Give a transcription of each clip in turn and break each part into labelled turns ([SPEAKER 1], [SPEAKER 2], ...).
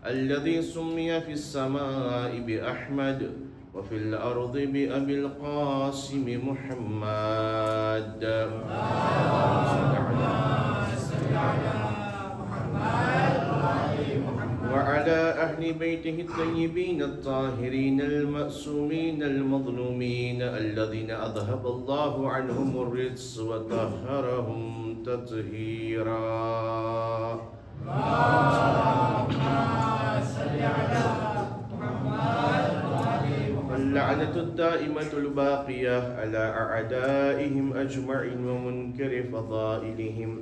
[SPEAKER 1] الذي سمي في السماء بأحمد وفي الأرض بأبي القاسم محمد. وعلى أهل بيته الطيبين الطاهرين المأسومين المظلومين الذين أذهب الله عنهم الرجس وطهرهم تطهيرا. اللعنة الدائمة الباقية على أعدائهم أجمعين ومنكر فضائلهم.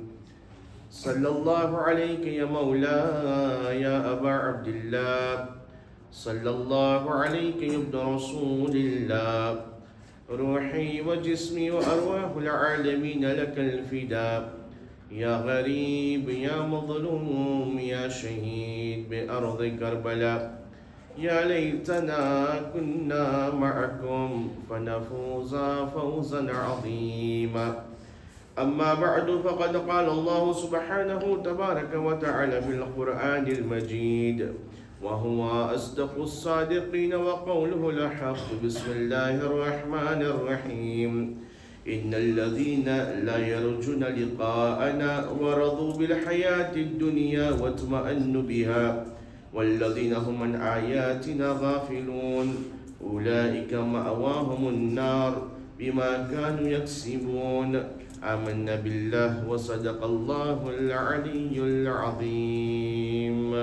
[SPEAKER 1] صلى الله عليك يا مولاي يا أبا عبد الله، صلى الله عليك يا ابن رسول الله، روحي وجسمي وأرواح العالمين لك الفداء، يا غريب يا مظلوم يا شهيد بأرض كربلاء. يا ليتنا كنا معكم فنفوز فوزا عظيما. أما بعد، فقد قال الله سبحانه تبارك وتعالى في القرآن المجيد وهو أصدق الصادقين وقوله الحق. بسم الله الرحمن الرحيم. إن الذين لا يرجون لقاءنا ورضوا بالحياة الدنيا واطمأنوا بها والذين هم عن آياتنا غافلون أولئك مأواهم النار بما كانوا يكسبون. آمنا بالله وصدق الله العلي العظيم.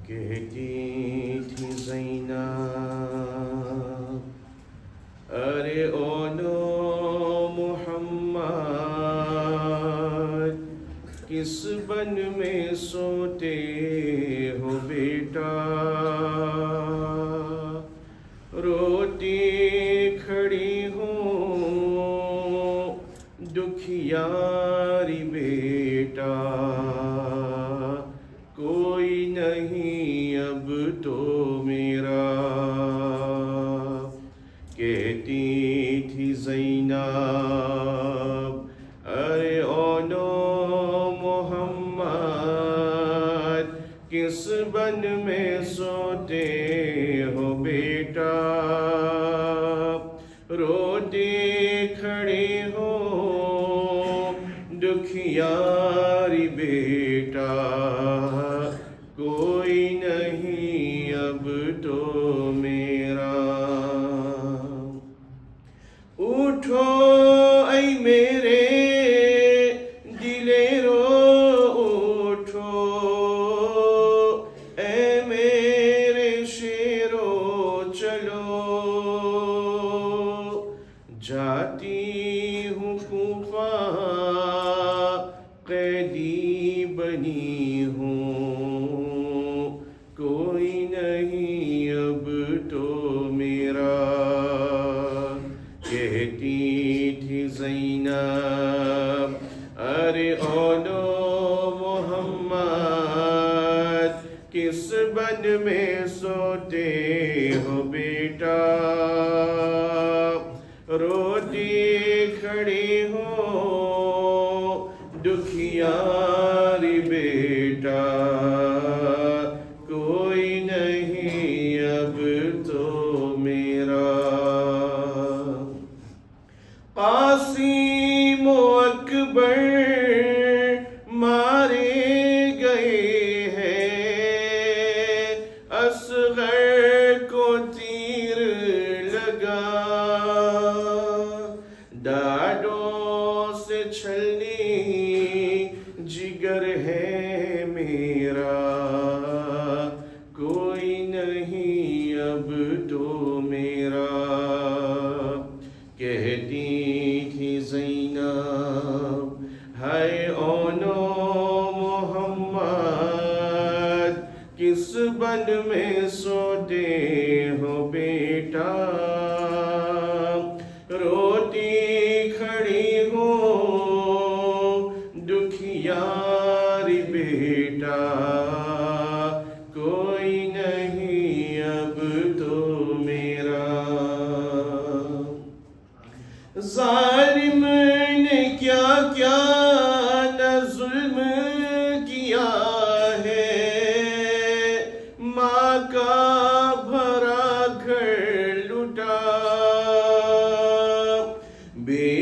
[SPEAKER 1] कहती थी ज़ैनब, अरे ओनो मोहम्मद, किस बन में सोते हो बेटा, रोती खड़ी हो दुखियारी बेटा, कोई नहीं अब तो मेरा। कहती थी ज़ैनब, अरे ओनो मोहम्मद, किस बन में सोते हो बेटा, रोते खड़े हो दुखियारी बेटा, कोई नहीं अब तो मेरा। उठो ऐ मेरे दिलेरो, उठो ऐ मेरे शेरो, चलो जाती हूँ कूफा, कैदी बनी हूँ, कोई नहीं अब तो मेरा। कहती थी ज़ैनब, अरे ओनो मोहम्मद, किस बन में सोते हो बेटा, रोती खड़ी हो दुखियारी बेटा, कोई नहीं अब तो मेरा। कासिम अकबर मारे गए हैं, असगर को तीर लगा, दाढ़ों से छलनी जिगर है मेरा, कोई नहीं अब तो मेरा। कहती थी ज़ैनब, हाय ओनो मोहम्मद, किस बन में सोते हो बेटा, रोती खड़ी हो दुखियारी बेटा, कोई नहीं अब तो मेरा। जालिम ने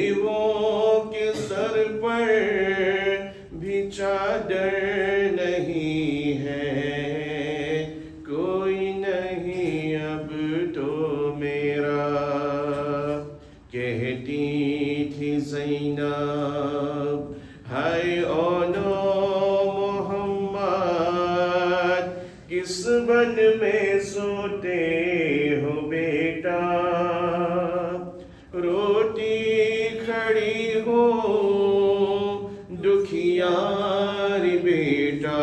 [SPEAKER 1] देवों के सर पर भी चादर नहीं है, कोई नहीं अब तो मेरा। कहती थी ज़ैनब, हाय ओनो मोहम्मद, किस बन में सोते हो बेटा, रोती खड़ी हो दुखियारी बेटा,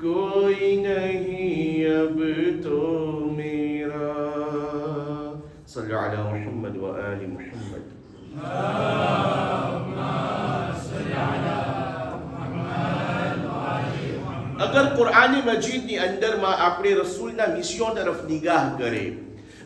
[SPEAKER 1] कोई नहीं अब तो मेरा। सल्लल्लाहु अलैहि मुहम्मद व आलि मुहम्मद। अगर कुरान मजीद ની અંદરમાં આપણે રસૂલના મિશનો તરફ નિગાહ કરે,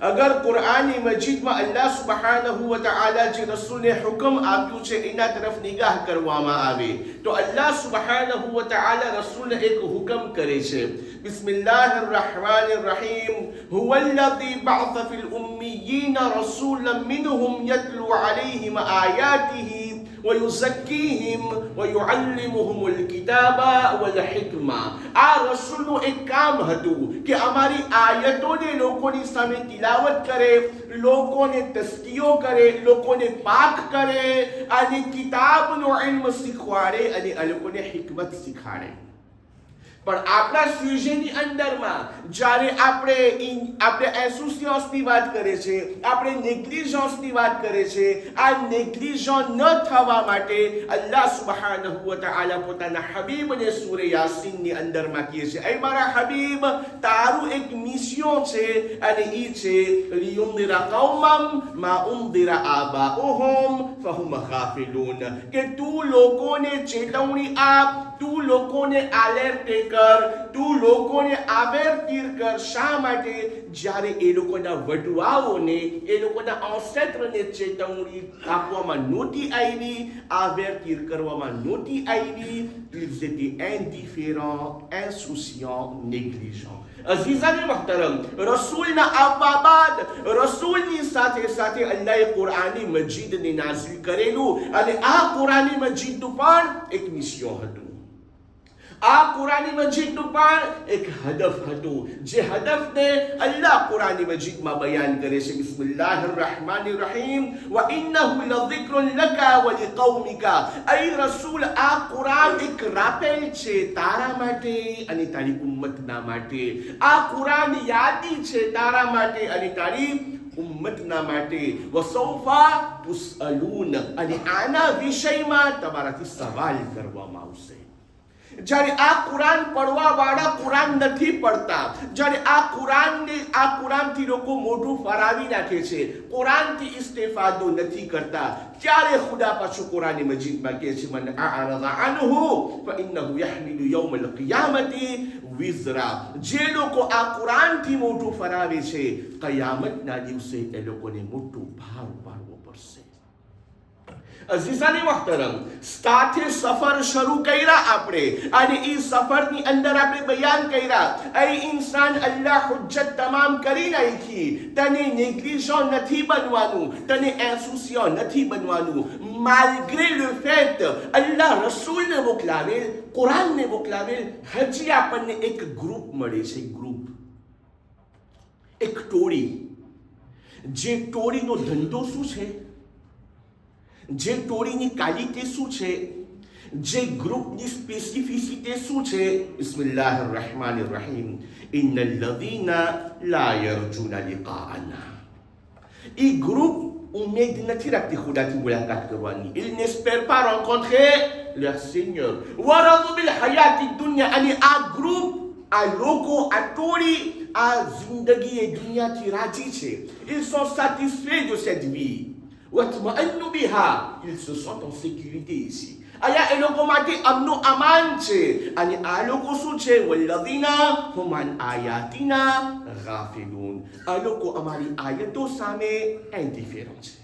[SPEAKER 1] અગર કુરાન મજીદમાં અલ્લાહ સુબ્હાનહુ વ તઆલા જે રસૂલને હુકમ આપ્યું છે એના તરફ નિગાહ કરવામાં આવે તો અલ્લાહ સુબ્હાનહુ વ તઆલા રસૂલને એક હુકમ કરે છે, બિસ્મિલ્લાહિર રહમાનિર રહીમ, હુવલ્લઝી બઅસ ફિલ ઉમ્મિયીન રસૂલન મિનહુમ યત્લુ અલૈહિમ આયાતિહી ويزكيهم ويعلمهم الكتاب والحكمة. આ રસૂલનું એક કામ હતું કે અમારી આયતોને લોકોની સામે તિલાવત કરે, લોકોને તસ્કીઓ કરે, લોકોને પાક કરે અને કિતાબનો ઇલ્મ શીખવાડે અને આ લોકોને હિકમત શીખવાડે. પણ આપણા સ્યુઝેની અંદરમાં જ્યારે આપણે એસોસિયન્સની વાત કરે છે, આપણે નેગ્લિજન્સની વાત કરે છે, આ નેગ્લિજન્ટ ન થવા માટે અલ્લાહ સુબ્હાનહુ વ તઆલા પોતાના હબીબને સૂરે યાસીનની અંદરમાં કહે છે, એ મારા હબીબ, તારું એક મિશન છે અને એ છે લિયુન્દિરા કૌમમ મા ઉન્દિરા આબાઉહુમ ફહુમ ગાફિલૂન, કે તું લોકોને ચેતવણી આપ, તું લોકોને એલર્ટ કર, તું લોકોને આવેરતીર કર. શા માટે? જ્યારે એ લોકોના વડવાઓને, એ લોકોના અન્સેસ્ટરને ચેતવણી આપવામાં નહોતી આવી, આવેરતીર કરવામાં નહોતી આવી, ils étaient indifférents, insouciants, négligents. અઝીઝાને મહતરમ, રસૂલના આવવા બાદ રસૂલની સાથે સાથે અલ્લાહે કુરાની મજીદને નાઝિલ કરેલું અને આ કુરાની મજીદનું પણ એક મિશન હતું. આ કુરાની મજીદનું પણ એક હદફ હતું, જે હદફને અલ્લાહ કુરાની મજીદમાં બયાન કરે છે, બિસ્મિલ્લાહિર રહમાનિર રહીમ, વ ઇન્નહુ લઝિક્રુન લકા વ લિકૌમિકા. એ રસૂલ, આ કુરાન એક રાપેલ છે તારા માટે અને તારી ઉમ્મતના માટે. આ કુરાન યાદી છે તારા માટે અને તારી ઉમ્મતના માટે. વસૌફા તુસઅલૂન, અને આના વિષયમાં તમારાથી સવાલ કરવામાં આવશે. જ્યારે આ કુરાન પડવા વાળા કુરાન નથી પડતા, જ્યારે આ કુરાનથી લોકો મોઢું ફરાવી નાખે છે, કુરાનથી ઇસ્તેફાદો નથી કરતા, ત્યારે ખુદા પાછું કુરાન મજીદમાં કહે છે, મન અઅરઝ અન્હુ ફઇન્નહુ યહમિલુ યૌમલ કિયામતી વિઝરા. જે લોકો આ કુરાનથી મોઢું ફરાવે છે, કયામતના દિવસે એ લોકોને મોટું ભાર ઉપાડવો પડશે. અઝીઝાની મહતરમ, સાથે સફર શરૂ કર્યા આપણે અને એ સફરની અંદર આપણે બયાન કર્યા, એ ઇન્સાન અલ્લાહ હુજ્જત તમામ કરી નાખી, તને નેગ્લિજન્ટ નથી બનવાનું, તને ઇન્સુસિયન્ટ નથી બનવાનું. માલ્ગ્રે લે ફેટ અલ્લાહ રસૂલને મોકલાવેલ, કુરાનને મોકલાવેલ, હજી આપણને એક ગ્રુપ મળે છે, ગ્રુપ, એક ટોળી. જે ટોળીનો ધંધો શું છે, જે ટોળીની ક્વોલિટી શું છે, જે ગ્રુપની સ્પેસિફિસિટી શું છે, બિસ્મિલ્લાહિર રહમાનિર રહીમ, ઇન્નલ લઝીના લા યરજુના લિકાઅના. એ ગ્રુપ ઉમ્મીદ નથી રાખતી ખુદાથી મુલાકાત કરવાની. ils n'espèrent pas rencontrer leur Seigneur. વરદુ બિલ હયાતી દુનિયા, અને આ ગ્રુપ, આ લોકો, આ ટોળી, આ જિંદગી એ દુનિયાથી રાજી છે. ils sont satisfaits de cette vie. وَاطْمَأَنُّوا بِهَا, ils se sentent en sécurité ici. અહીંયા એ લોકો માટે અમનો અમાન છે. અને આ લોકો શું છે? વલ્લઝીના હુમ અન આયાતિના ગાફિલૂન. આ લોકો અમારી આયતો સામે ઇન્ડિફરન્ટ છે.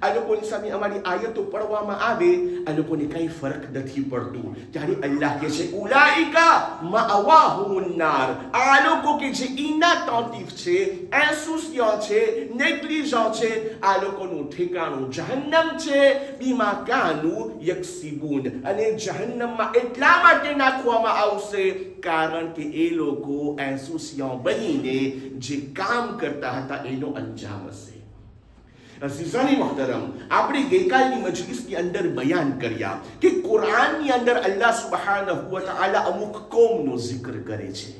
[SPEAKER 1] આ લોકોની સામે અમારી આયતો પડવામાં આવે, આ લોકોને કઈ ફરક નથી પડતું. ત્યારે અલ્લાહ કહે છે ઉલાઈકા માવાહુન નાર, આ લોકો કે જે ઇનાટેન્ટિવ છે, ઇન્સુસિયન્ટ છે, નેગ્લિજન્ટ છે, આ લોકોનું ઠેકાણું જહન્નમ છે. બીમા કાનુ યક્સિબૂન, અને જહન્નમમાં એટલા માટે નાખવામાં આવશે કારણ કે એ લોકો ઇન્સુસિયન્ટ બનીને જે કામ કરતા હતા એનો અંજામ હશે. અઝીઝાની મોહતરમ, આપણે ગઈકાલની મજલિસની અંદર બયાન કર્યા કે કુરાનની અંદર અલ્લાહ સુબ્હાનહુ વ તઆલા અમુક કોમનો જિક્ર કરે છે.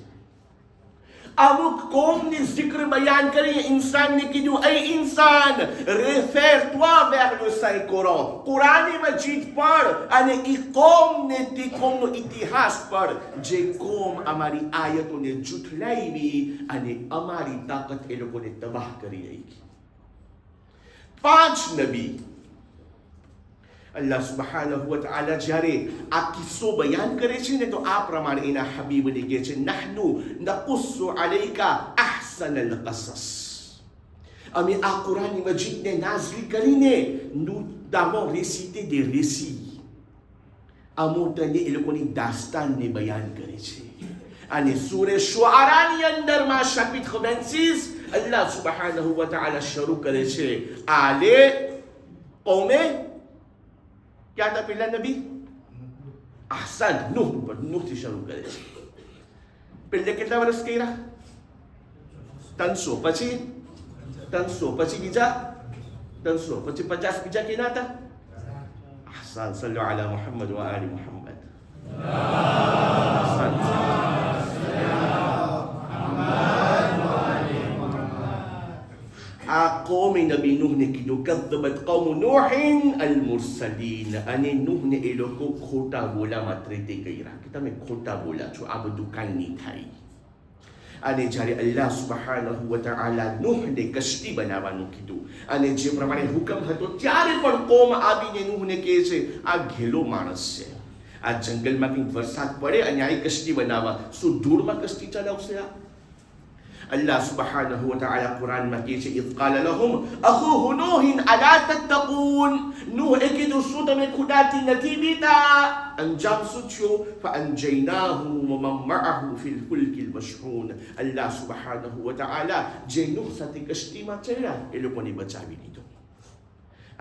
[SPEAKER 1] અમુક કોમની જિક્ર બયાન કરી ઇન્સાનને કીધું એ ઇન્સાન réfère-toi vers le Saint Coran, Quran Majid પઢ અને એ કોમને તે કોમનો ઇતિહાસ પઢ જે કોમ અમારી આયતોને જુઠલાવી અને અમારી તાકાત એ લોકોને તબાહ કરી રહી. 5 નબી અલ્લાહ સુબ્હાનહુ વ તઆલા જ્યારે આ કિસ્સો બયાન કરે છે ને તો આ પ્રમાણે એના હબીબને કહે છે નહનુ નકુસ્સુ અલૈકા અહસનલ કસસ, અમે આ કુરાન મજીદને નાઝિલ કરીને nous t'avons récité des récits, અમો તને એ લોકોની દાસ્તાનને બયાન કરે છે. અને સૂરે શુઆરાની અંદરમાં chapitre 26 અલ્લાહ સુબ્હાનહુ વ તઆલા શરૂ કરે છે આલે કૌમે क्या था पहला नबी ahsan नूह થી શરૂ કરે છે. પહેલે કેટલા વર્ષ કર્યા? 300, પછી 300, પછી બીજા 300, પછી 50 બીજા કેના હતા? ahsan. સલ્લુ અલા મુહમ્મદ વ આલી મુહમ્મદ. આ કોમે નબી નૂહને કીધું કઝ્ઝબત કૌમ નૂહિન અલ મુરસલીન, અને નૂહને એ લોકો ખોટા બોલા માત્ર તે કર્યા કે તમે ખોટા બોલા છો, આ બધું કાંઈ નહીં થાય. અને જ્યારે અલ્લાહ સુબ્હાનહુ વ તઆલા નૂહને કશ્તી બનાવવાનું કીધું અને જે પ્રમાણે હુકમ હતો ત્યારે પણ કોમ આવીને નૂહને કહે છે આ ઘેલો માણસ છે, આ જંગલમાં કંઈક વરસાદ પડે અને આ કશ્તી બનાવવા, શું ધૂળમાં કશ્તી ચલાવશે? આ અલ્લાહ સુબ્હાનહુ વ તઆલા કુરાનમાં કહે છે ઇઝ કાલ લહુમ અખૂહુ નૂહ અલા તત્તકૂન, નૂહ એ કીધું શું તમે ખુદાથી નથી બીતા? અંજામ શું થયો? ફઅનજયનાહુ વ મન મઅહુ ફિલ ફુલ્કિલ મશહૂન, અલ્લાહ સુબ્હાનહુ વ તઆલા જે નૂહ સાથે કશ્તીમાં ચડ્યા એ લોકોને બચાવી લીધો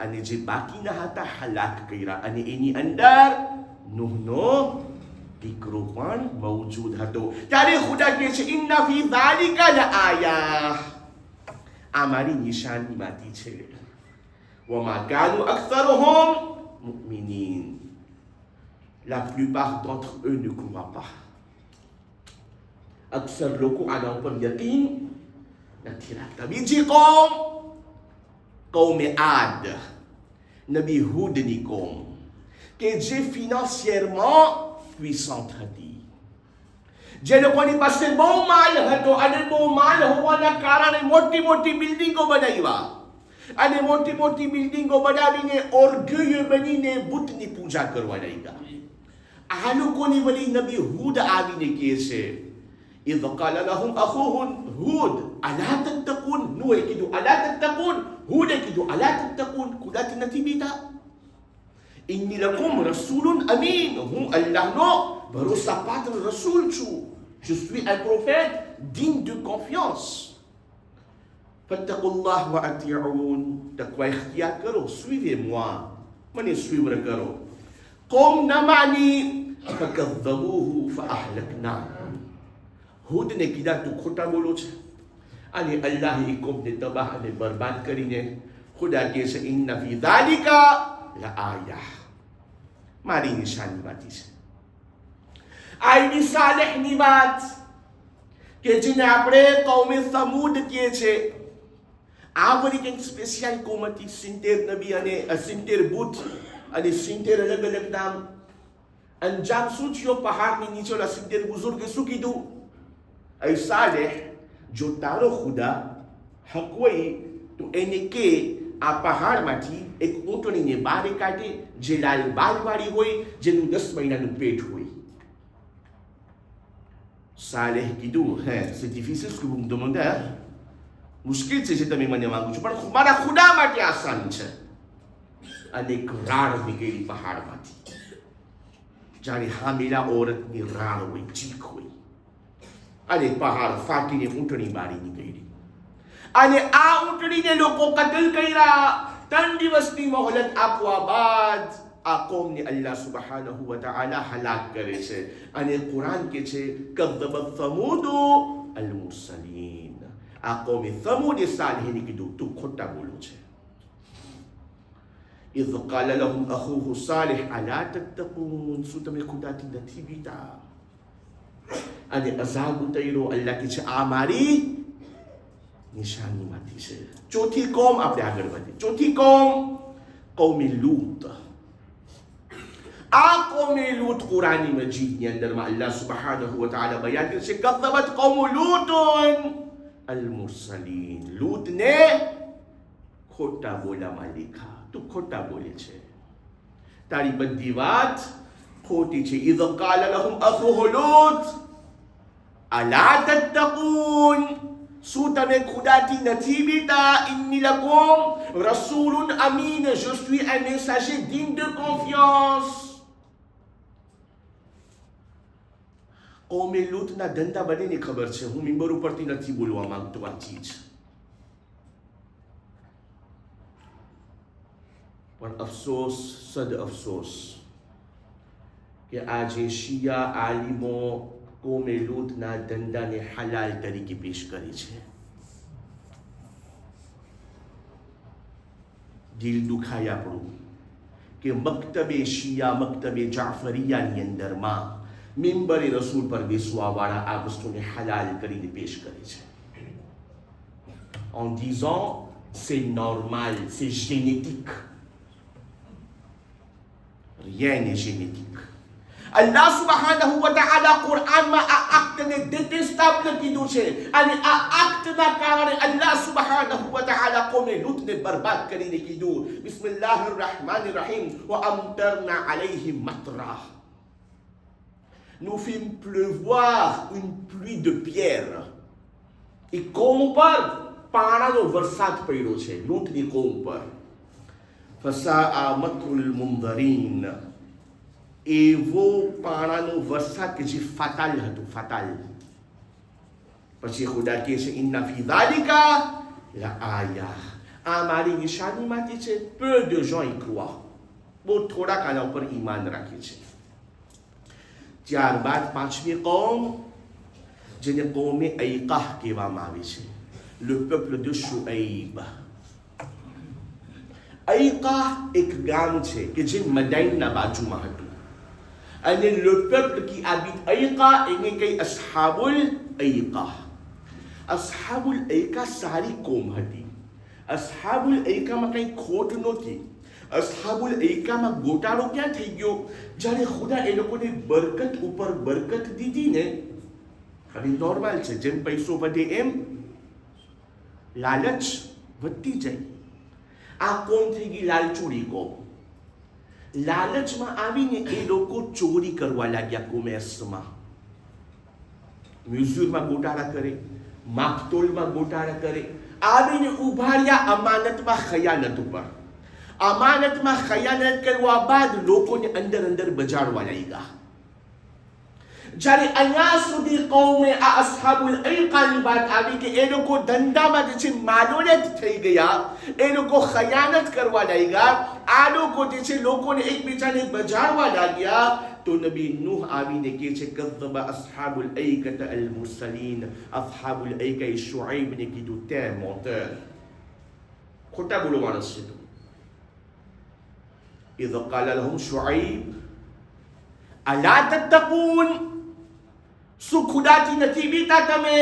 [SPEAKER 1] અને જે બાકીના હતા હલાક કર્યા, અને એની અંદર નૂહનો દીકરો પણ મૌજૂદ હતો. ત્યારે ખુદા કહે છે ઇન્ના ફી ઝાલિકા લઆયા, આ મારી નિશાનીમાંથી છે. વમા Kanu અક્સરુહુમ મુમિનીન, la plupart d'entre eux ne croient pas. અક્સર લોકો આના ઉપર યકીન નથી રાખતા. બીજી કોમ કૌમે આદ, નબી હૂદની કોમ કે જે ફિનાન્સિયરમાં puissante હતી, જે લોકોની પાસે બહુ માલ હતો અને બહુ માલ હોવાના કારણે મોટી મોટી બિલ્ડિંગો બનાવ્યા અને મોટી મોટી બિલ્ડિંગો બનાવીને ઓર્ગેય બનીને બુતની પૂજા કરવા લાગ્યા. આ લોકોની વળી નબી હૂદ આવીને કહે છે ઇઝ કાલ લહુમ અખૂહુમ હૂદ અલા તત્તકૂન, નૂહે કીધું અલા તત્તકૂન, હૂદે કીધું અલા તત્તકૂન, ખુદાથી નથી બીતા? inni lakum rasulun amin, હું અલ્લાહનો ભરોસાપાત્ર રસૂલ છું, je suis un prophète digne de confiance. fattaqullah wa ati'un, taqwa ikhtiyar કરો, suivez-moi, મને suivre કરો. قوم نمعني فكذبوه فأهلكناهم, હૂદને કીધા તું ખોટા બોલો છે અને અલ્લાહે એ કોમને તબાહ અને બરબાદ કરીને ખુદા કહે છે ઇન્ના ફી ઝાલિકા લઆયા, મારી નિશાનીમાંથી છે. આઈની સાલેહની વાત કે જેને આપણે કૌમે સમૂદ કહે છે, આ વળી કંઈક સ્પેશિયલ કોમ હતી. 70 નબી અને 70 બુત અને 70 અલગ અલગ નામ. અંજામ શું થયો? પહાડની નીચે ઓલા 70 બુઝુર્ગે શું કીધું? એ સાલેહ, જો તારો ખુદા હક હોય તો એને કે આ પહાડમાંથી એક ઊંટણીને બહાર કાઢે જે લાલ બાલવાળી હોય, જેનું 10 મહિનાનું પેટ હોય. સાલેહ કીધું હે c'est difficile ce que vous me demandez, મુશ્કેલ છે જે તમે મને માંગો છો, પણ મારા ખુદા માટે આસાન છે. અને એક રાડ નીકળી પહાડમાંથી. જાણે હામેલા ઓરતની રાડ હોય, ચીખ હોય, અને પહાડ ફાટીને ઊંટણી બારી નીકળી. અને આ ઊંટણીને લોકો કતલ કર્યા. 3 દિવસની મોહલત આપવા બાદ આ કોમને અલ્લાહ સુબહાનહુ વ તઆલા હલાક કરે છે. અને કુરાન કે છે કઝ્ઝબત સમૂદ અલ મુરસલીન. આ કોમે સમૂદ સાલિહીને કીધું તું ખોટા બોલું છે. إذ قال لهم أخوه صالح ألا تتقون. શું તમે ખુદાથી નથી બીતા? અને અઝાબ ઉતર્યો. અલ્લાહ કે છે આ મારી નિશાનીમાંથી છે. ચોથી કોમ આપણે આગળ વધીએ. ચોથી કોમ કૌમી લૂત. આ કૌમી લૂત કુરાની મજીદની અંદરમાં અલ્લાહ સુબહાનહુ વ તઆલા બયાન કરે છે કઝ્ઝબત કૌમ લૂતન અલ મુરસલીન. લૂતને ખોટા બોલામાં લેખા. તું ખોટા બોલે છે, તારી બધી વાત ખોટી છે. ઇઝ કાલ લહુમ અખુહુ લૂત અલા તત્તકૂન. શું તમે ખુદાથી નથી બીતા? ઇન્ની Lakum રસૂલુન Amin. Je suis un messager digne de confiance. કૌમે લૂતના ધંધા બનીને ખબર છે. હું મિંબર ઉપરથી નથી બોલવા માંગતો આ ચીજ, પણ અફસોસ સદ અફસોસ કે આજે શિયા આલિમો કૌમે લૂતના ધંધાને હલાલ તરીકે પેશ કરે છે. દિલ દુખાય આપણું કે મક્તબે શિયા, મક્તબે જાફરિયાની અંદરમાં મિંબરે રસૂલ પર બેસવા વાળા આ વસ્તુને હલાલ કરીને પેશ કરે છે, en disant c'est normal, c'est génétique. Rien n'est génétique. Allah subhanahu wa ta'ala Quran માં આ acte détestable કીધું છે. અને આ actના કારણે Allah subhanahu wa ta'ala કોમે લૂતને બરબાદ કરીને કીધું બિસ્મિલ્લાહિર rahmanir rahim wa amtarna alayhim matra. Nous fîmes pleuvoir une pluie de pierres. એ કોમ પર પાણાનો વરસાદ પડ્યો છે, લૂતની કોમ પર. ફસાઅ મત્રુલ મુંદરીન. એવો પાણાનો વરસાદ કે જે ફાતાલ હતું, ફાતાલ. પછી ખુદા કહે છે ઇન્ના ફી ઝાલિકા લઆયા. આ મારી નિશાનીમાંથી છે. peu de gens y croient. બહુ થોડાક આના ઉપર ઈમાન રાખે છે. ત્યારબાદ પાંચમી કોમ જેને કોમે ઐકાહ કહેવામાં આવે છે, le peuple de શુઐબ. ઐકાહ એક ગામ છે કે જે મદાઈનના બાજુમાં હતું. અને le peuple qui habite ઐકાહ એને કઈ અસ્હાબુલ ઐકાહ. અસ્હાબુલ ઐકાહ સારી કોમ હતી. અસ્હાબુલ ઐકાહમાં કઈ ખોટ નહોતી. અસ્હાબુલ ઐકાહમાં ગોટાળો ક્યાં થઈ ગયો? જ્યારે ખુદા એ લોકોને બરકત ઉપર બરકત દીધી ને. હવે નોર્મલ છે, જેમ પૈસો વધે એમ લાલચ વધતી જાય. આ કોમ થઈ ગઈ લાલચોડી કોમ. લાલચમાં આવીને એ લોકો ચોરી કરવા લાગ્યા. કોમેર્સમાં, મ્યુઝિયમમાં ગોટાળા કરે, માપતોલમાં ગોટાળા કરે. આવીને ઉભાડ્યા અમાનતમાં ખયાનત ઉપર. અમાનતમાં ખયાનત કરવા બાદ લોકોને અંદર અંદર બજાડવા લાગ્યા. જ્યારે અહીંયા સુધી કૌમે આ અસ્હાબુલ ઐકાની વાત આવી કે એ લોકો ધંધામાં જે છે માલોલત થઈ ગયા, એ લોકો ખયાનત કરવા લાગ્યા. આ લોકો જે છે લોકોને એકબીજાને બજાડવા લાગ્યા. તો નબી નૂહ આવીને કહે છે કઝ્ઝબ અસ્હાબુલ ઐકત અલ મુરસલીન. અસ્હાબુલ ઐકા શુઐબને કીધું તે મોટર, ખોટા બોલો માણસ છે તું. إذ قال لهم شعيب ألا تتقون. શું ખુદાથી નથી બીતા તમે?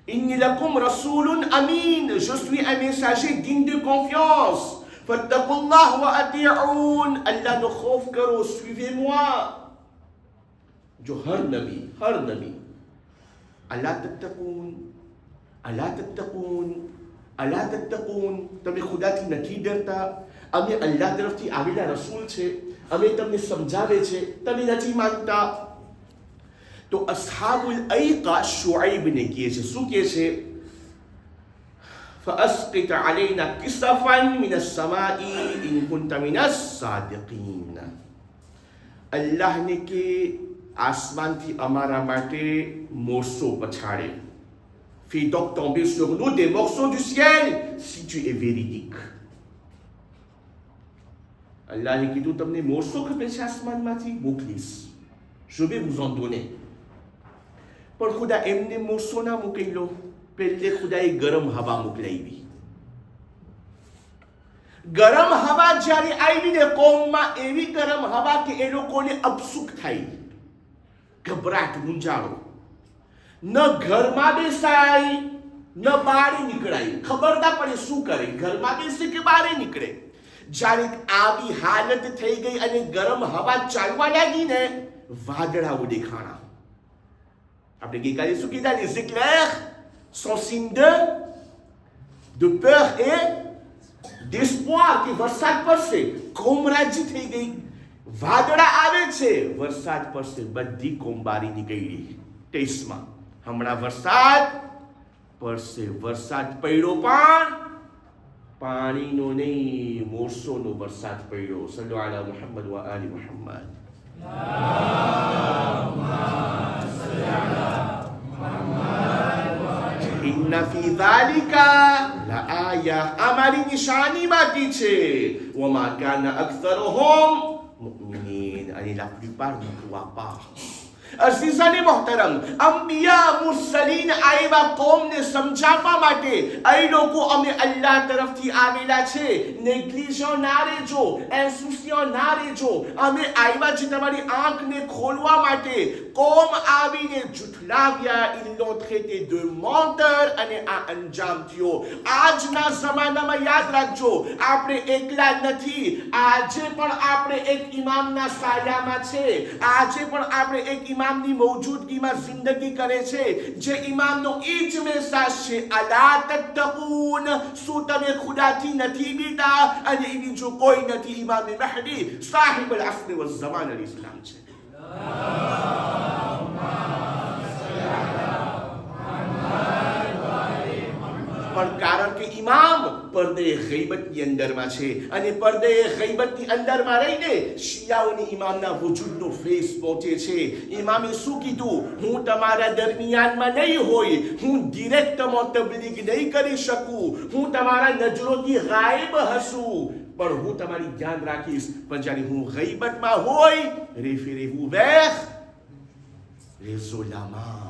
[SPEAKER 1] إني لكم رسول أمين. Je suis un messager digne de confiance. فاتقوا الله وأطيعون. Allah નો ખૌફ કરો, suivez-moi. જો હર નબી અલા તત્તકૂન, અલા તત્તકૂન, અલા તત્તકૂન. તમે ખુદાથી નથી ડરતા? અમે અલ્લાહ તરફથી આવેલા રસૂલ છે, અમે તમને સમજાવે છે, તમે નથી માનતા. તો અસ્હાબુલ ઐકા શુઐબને કહે છે. શું કહે છે? فأسقط علينا كسفا من السماء إن كنت من الصادقين. અલ્લાહ ને કે આસમાનથી અમારા માટે મોરસો પછાડે. Fais donc tomber sur nous des morceaux du ciel si tu es véridique. અલ્લાહે કીધું તમને મોરસો ખપે છે આસમાનમાંથી, મોકલીશ. Je vais vous en donner. પણ ખુદા એમને મોરસો ના મોકલ્યો, પહેલે ખુદાએ ગરમ હવા મોકલાવી. ગરમ હવા જ્યારે આવી ને કોમમાં, એવી ગરમ હવા કે એ લોકોને અપસુક થાય, ગભરાટ, મૂંઝાણો. ન ઘરમાં બેસાય ન બહાર નીકળાય, ખબર ના પડે શું કરે, ઘરમાં બેસે કે બહાર નીકળે. જ્યારે આવી હાલત થઈ ગઈ અને ગરમ હવા ચાલવા લાગી ને, વાદળાઓ દેખાણા. આપણે ગઈકાલે શું કીધા? Les éclairs sont signe de peur et d'espoir કે વરસાદ પડશે. કોમ રાજી થઈ ગઈ, વાદળા આવે છે, વરસાદ પડશે. બધી કોમ બારી નીકળી ટેસ્ટમાં. હમણાં વરસાદ પડશે. વરસાદ પડ્યો પણ પાણીનો નહીં, મોરસોનો વરસાદ પડ્યો. સલ્લુ અલા મુહમ્મદ વ આલી મુહમ્મદ. ઇન્ન ફી ઝાલિકા લઆયા, અમારી નિશાનીમાંથી છે. વમા કાના અક્સરુહુમ મુમિનીન, અને la plupart ne croient pas. અઝીઝાને મોહતરમ, અંબિયા મુરસલીન આવ્યા કોમને સમજાવવા માટે. એ લોકો અમે અલ્લાહ તરફથી આવેલા છે, નેગ્લિજન્ટ ના રહેજો, ઇન્સુસિયન્ટ ના રહેજો. અમે આવ્યા છે તમારી આંખને ખોલવા માટે. કોમ આવીને જુઠલાવ્યા. ils l'ont traité de menteur અને આ અંજામ થયો. આજના જમાનામાં યાદ રાખજો, આપણે એકલા નથી. આજે પણ આપણે એક ઇમામના સાયામાં છે. આજે પણ આપણે એક ઇમામની મૌજૂદગીમાં જિંદગી કરે છે. જે ઇમામનો ઈ જ મેસેજ છે, અલા તત્તકૂન, શું તમે ખુદાથી નથી બીતા? અને એ બીજો કોઈ નથી, ઇમામ મહદી સાહિબ અલ અસ્ર વલ ઝમાન અલ ઇસ્લામ છે. પણ કારણ કે ઇમામ પડદે ગૈબતની અંદરમાં છે, અને પડદે ગૈબતની અંદરમાં રહીને શિયાઓની ઇમામના વજૂદનો ફેસ પહોંચે છે. ઇમામે શું કીધું? હું તમારા દરમિયાનમાં નહીં હોય, હું ડિરેક્ટમાં તબલીગ નહીં કરી શકું, હું તમારા નજરોથી ગાયબ હશું, પણ હું તમારી ધ્યાન રાખીશ. પણ જ્યારે હું ગૈબતમાં હોય, રેફેરેવું વેખ રેઝોલામાં.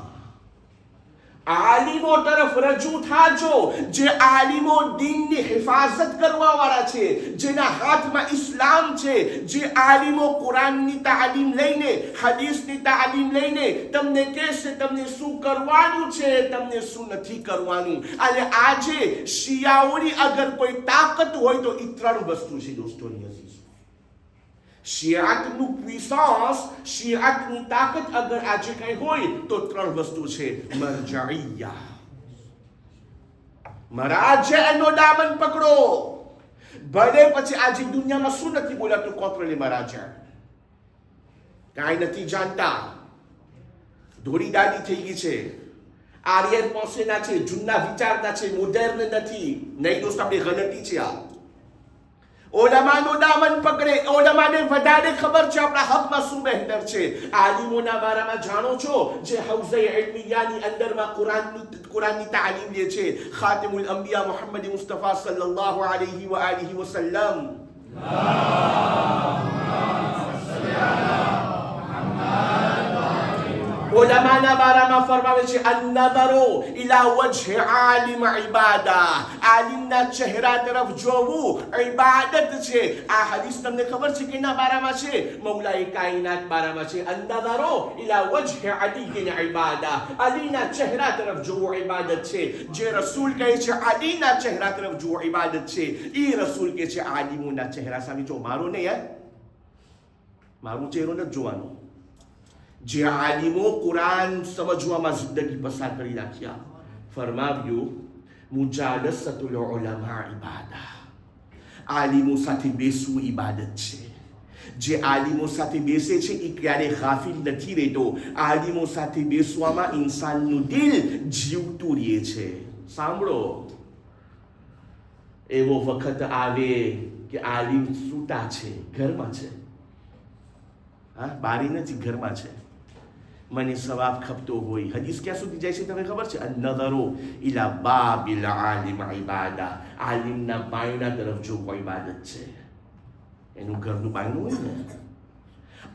[SPEAKER 1] આલિમો તરફ રજૂ થાજો, જે આલિમો દીનની હિફાજત કરવા વાળા છે, જેના હાથમાં ઇસ્લામ છે. જે આલિમો કુરાનની તાલીમ લઈને, હદીસની તાલીમ લઈને તમને કહેશે તમને શું કરવાનું છે, તમને શું નથી કરવાનું. અને આજે શિયાઓની અગર કોઈ તાકાત હોય તો એ ત્રણ વસ્તુ છે દોસ્તોની અઝીઝ. શિયાતનું પુissance, શિયાતની તાકાત અગર આજે કઈ હોય તો ત્રણ વસ્તુ છે. મરજઇયા, મરાજિનો દામન પકડો. ભલે પછી આજે દુનિયામાં શું નથી બોલાતું, કોન્ટ્રોલે મરાજા કાંઈ નથી જાણતા, ધોળી દાડી થઈ ગઈ છે, આર્યન પોસેના છે, જૂના વિચારના છે, મોડર્ન નથી. નહીં દોસ્ત, આપણી ગલતી છે આ. ઓલમાનો દામન પકડે. ઓલમાને વધારે ખબર છે આપણા હકમાં શું બહેતર છે. આલિમોના બારામાં જાણો છો, જે હૌઝે ઇલ્મિયાની અંદરમાં કુરાનની તાલીમ લે છે. ખાતિમુલ અંબિયા મુહમ્મદ મુસ્તફા સલ્લલ્લાહુ અલૈહિ વ આલિહિ વસલ્લમ. ઓલમાના બારામાં ફરમાવે છે, અન્નદરો ઇલા વજહ આલિમ ઇબાદા, આલિમના ચહેરા તરફ જોવું ઇબાદત છે. આ હદીસ તમને ખબર છે કેના બારામાં છે? મૌલાએ કાયનાત બારામાં છે. અન્નદરો ઇલા વજહ અલી ઇબાદા, અલીના ચહેરા તરફ જોવું ઇબાદત છે. જે રસૂલ કહે છે અલીના ચહેરા તરફ જોવું ઇબાદત છે, ઈ રસૂલ કહે છે આલિમોના ચહેરા સામે જો. મારો નહીં, મારું ચહેરો નથી જોવાનો. જે આલિમો કુરાન સમજવામાં જિંદગી પસાર કરી નાખ્યા, ફરમાવ્યું મુજાલસતુલ ઉલમા ઇબાદા, આલિમો સાથે બેસવું ઇબાદત છે. જે આલિમો સાથે બેસે છે એ ક્યારે ગાફિલ નથી રહેતો. આલિમો સાથે બેસવામાં ઇન્સાનનું દિલ જીવતું રહે છે. સાંભળો, એવો વખત આવે કે આલિમ સૂતા છે, ઘરમાં છે, હા, બારી નથી, ઘરમાં છે, મને સવાબ ખપતો હોય. હદીસ ક્યાં સુધી જાય છે તમને ખબર છે? અન-નઝરુ ઇલા બાબિલ આલિમ ઇબાદા. આલિમના બાયણા તરફ જોવું ઇબાદત છે. એનું ઘરનું બાયણું હોય ને,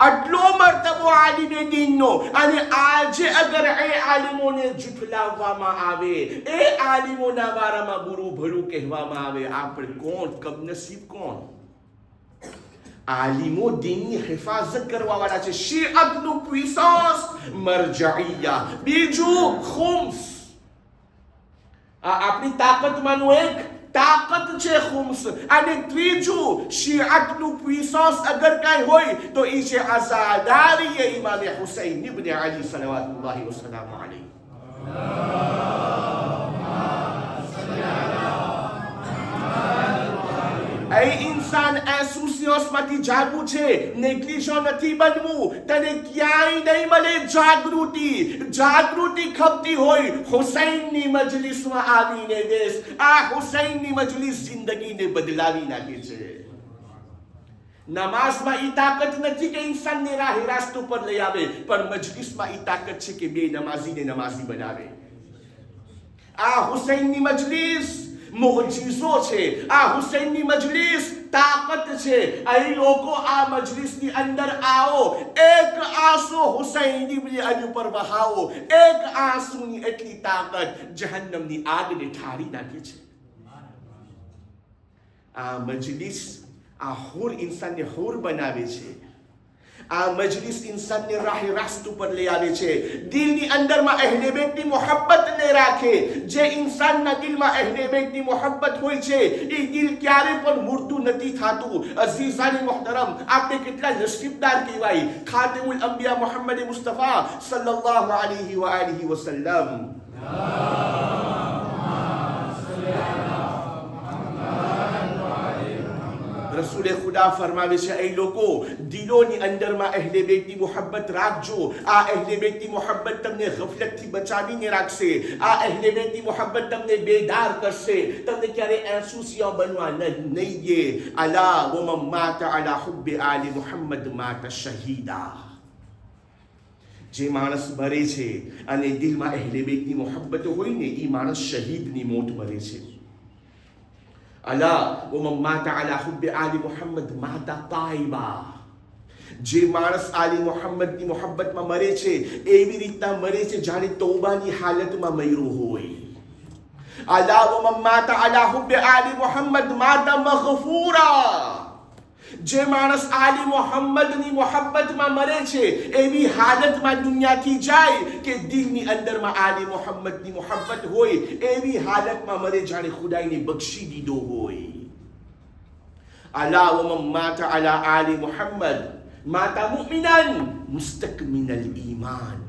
[SPEAKER 1] આટલો મર્તબો આલિમે દીનનો. અને આજે અગર એ આલિમોને જુઠલાવવામાં આવે, એ આલિમોના બારામાં બુરું ભલું કહેવામાં આવે, આપણે કોણ કબનસીબ કોણ? આલિમો દીનની હિફાજત કરવા વાળા છે. શિઅતનું ક્વિસાસ મરજઇયા. બીજું ખુમ્સ, આ આપણી તાકાતમાંનું એક તાકાત છે ખુમ્સ. અને ત્રીજું શિઅતનું ક્વિસાસ અગર કાંઈ હોય તો એ છે આઝાદારી ઇમામ હુસૈન ઇબ્ન અલી સલવાતુલ્લાહ વસલામ અલૈહ. એ ઇન્સાન એસોસિએશનમાંથી જાગવું છે, નેગ્લિજન્ટ નથી બનવું. તને ક્યાંય નહીં મળે જાગૃતિ. જાગૃતિ ખપતી હોય હુસૈનની મજલિસમાં આવીને દેશ. આ હુસૈનની મજલિસ જિંદગીને બદલાવી નાખે છે. નમાઝમાં ઈ તાકાત નથી કે ઇન્સાનને રાહે રાસ્તો પર લઈ આવે, પણ મજલિસમાં ઈ તાકાત છે કે બે નમાઝીને નમાઝી બનાવે. આ હુસૈનની મજલિસ મોજીઝો છે. આ હુસૈનની મજલિસ તાકાત છે. અહીં લોકો આ મજલિસની અંદર આવો, એક આંસુ હુસૈન ઇબ્ન અલી ઉપર વહાવો. એક આંસુની એટલી તાકાત જહન્નમની આગને ઠારી નાખે છે. આ મજલિસ આ હોર ઇન્સાનને હોર બનાવે છે. આ મજલિસ ઇન્સાનને રાહે રાસ્ત ઉપર લઈ આવે છે. દિલની અંદરમાં અહલે બેતની મોહબ્બતને રાખે. જે ઇન્સાનના દિલમાં અહલે બેતની મોહબ્બત હોય છે, એ દિલ ક્યારે પણ મૂર્તું નથી થતું. અઝીઝાની મોહતરમ, આપણે કેટલા નસીબદાર કહેવાય. ખાતિમુલ અંબિયા મુહમ્મદ મુસ્તફા સલ્લલ્લાહુ અલૈહિ વ આલિહિ વસલ્લમ. રસૂલે ખુદા ફરમાવે છે, એ લોકો દિલોની અંદરમાં અહલે બેતની મોહબ્બત રાખજો. આ અહલે બેતની મોહબ્બત તમને ગફલતથી બચાવીને રાખશે. આ અહલે બેતની મોહબ્બત તમને બેદાર કરશે. તમને ક્યારે એસોસિયા બનવા નહીં દે. અલા વમન માતા અલા હુબ્બે આલી મુહમ્મદ માતા શહીદા. જે માણસ મરે છે અને દિલમાં અહલે બેતની મોહબ્બત હોય ને, એ માણસ શહીદની મોત મરે છે. અલા વમન માતા અલા હુબ્બે આલી મુહમ્મદ માતા તાઈબા. જે માણસ આલી મુહમ્મદની મોહબ્બતમાં મરે છે, એવી રીતના મરે છે જાણે તૌબાની હાલતમાં મર્યો હોય. અલા વમન માતા અલા હુબ્બે આલી મુહમ્મદ માતા મગફૂરા. જે માણસ આલી મુહમ્મદની મોહબ્બતમાં મરે છે, એવી હાલતમાં દુનિયાથી જાય કે દિલની અંદરમાં આલી મુહમ્મદની મોહબ્બત હોય, એવી હાલતમાં મરે જાણે ખુદાઈને બક્ષી દીધો હોય. અલા વમન માતા અલા આલી મુહમ્મદ માતા મુમિનન મુસ્તકમિનલ ઈમાન.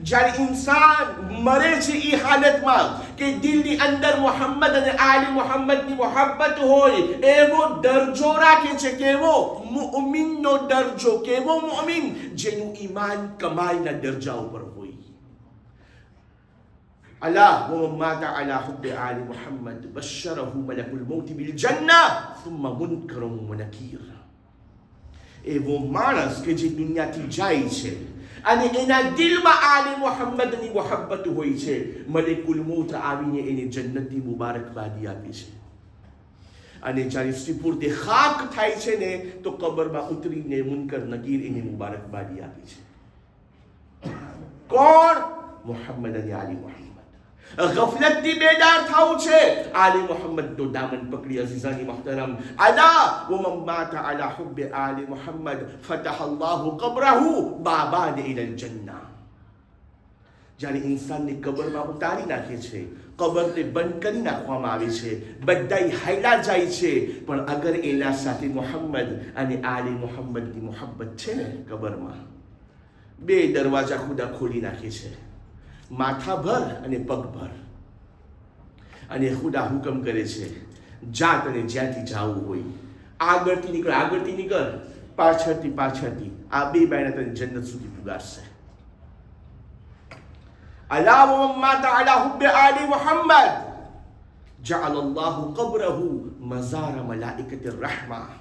[SPEAKER 1] જ્યારે ઇન્સાન મરે છે એ હાલતમાં કે દિલની અંદર મોહમ્મદ અને આલી મુહમ્મદની મોહબ્બત હોય, એવો દરજ્જો રાખે છે. કેવો મુઅમિનનો દરજ્જો, કેવો મુઅમિન જેનું ઈમાન કમાલના દરજ્જા ઉપર હોય. અલા વમન માતા અલા હુબ્બે આલી મુહમ્મદ બશરહુ મલકુલ મૌત બિલ જન્નહ થુમ્મા મુનકરun વ નકીર. એવો માણસ કે જે દુનિયાથી જાય છે અને એના દિલમાં આલી મુહમ્મદની મોહબ્બત હોય છે, મલકુલ મૌત આવીને એને જન્નતની મુબારકબાદી આપે છે. અને જ્યારે સુપુર્દે ખાક થાય છે ને, તો કબરમાં ઉતરીને મુનકર નકીર એને મુબારકબાદી આપે છે. કોણ? મુહમ્મદ અને આલી મુહમ્મદ. ગફલતથી બેદાર થવું છે, આલી મુહમ્મદનો દામન પકડી. અઝીઝાની મોહતરમ, અલા વમન માતા અલા હુબ્બે આલી મુહમ્મદ ફતહ અલ્લાહુ કબ્રહુ બાબાન ઇલલ જન્નહ. જ્યારે ઇન્સાનને કબરમાં ઉતારી નાખે છે, કબરને બંધ કરી નાખવામાં આવે છે, બધાય હાયલા જાય છે, પણ અગર એના સાથે મુહમ્મદ અને આલી મુહમ્મદની મોહબ્બત છે ને, કબરમાં બે દરવાજા ખુદા ખોલી નાખે છે, માથા ભર અને પગ ભર. અને ખુદા હુકમ કરે છે, જા તને જ્યાંથી જાવું હોય, આગળથી નીકળ, આગળથી નીકળ, પાછળથી પાછળથી. આ બે બાયણા તને જન્નત સુધી પુગાડશે. અલા વમન માતા અલા હુબ્બે આલી મુહમ્મદ. જઅલ અલ્લાહુ કબ્રહુ મઝાર મલાઇકતિર રહમા.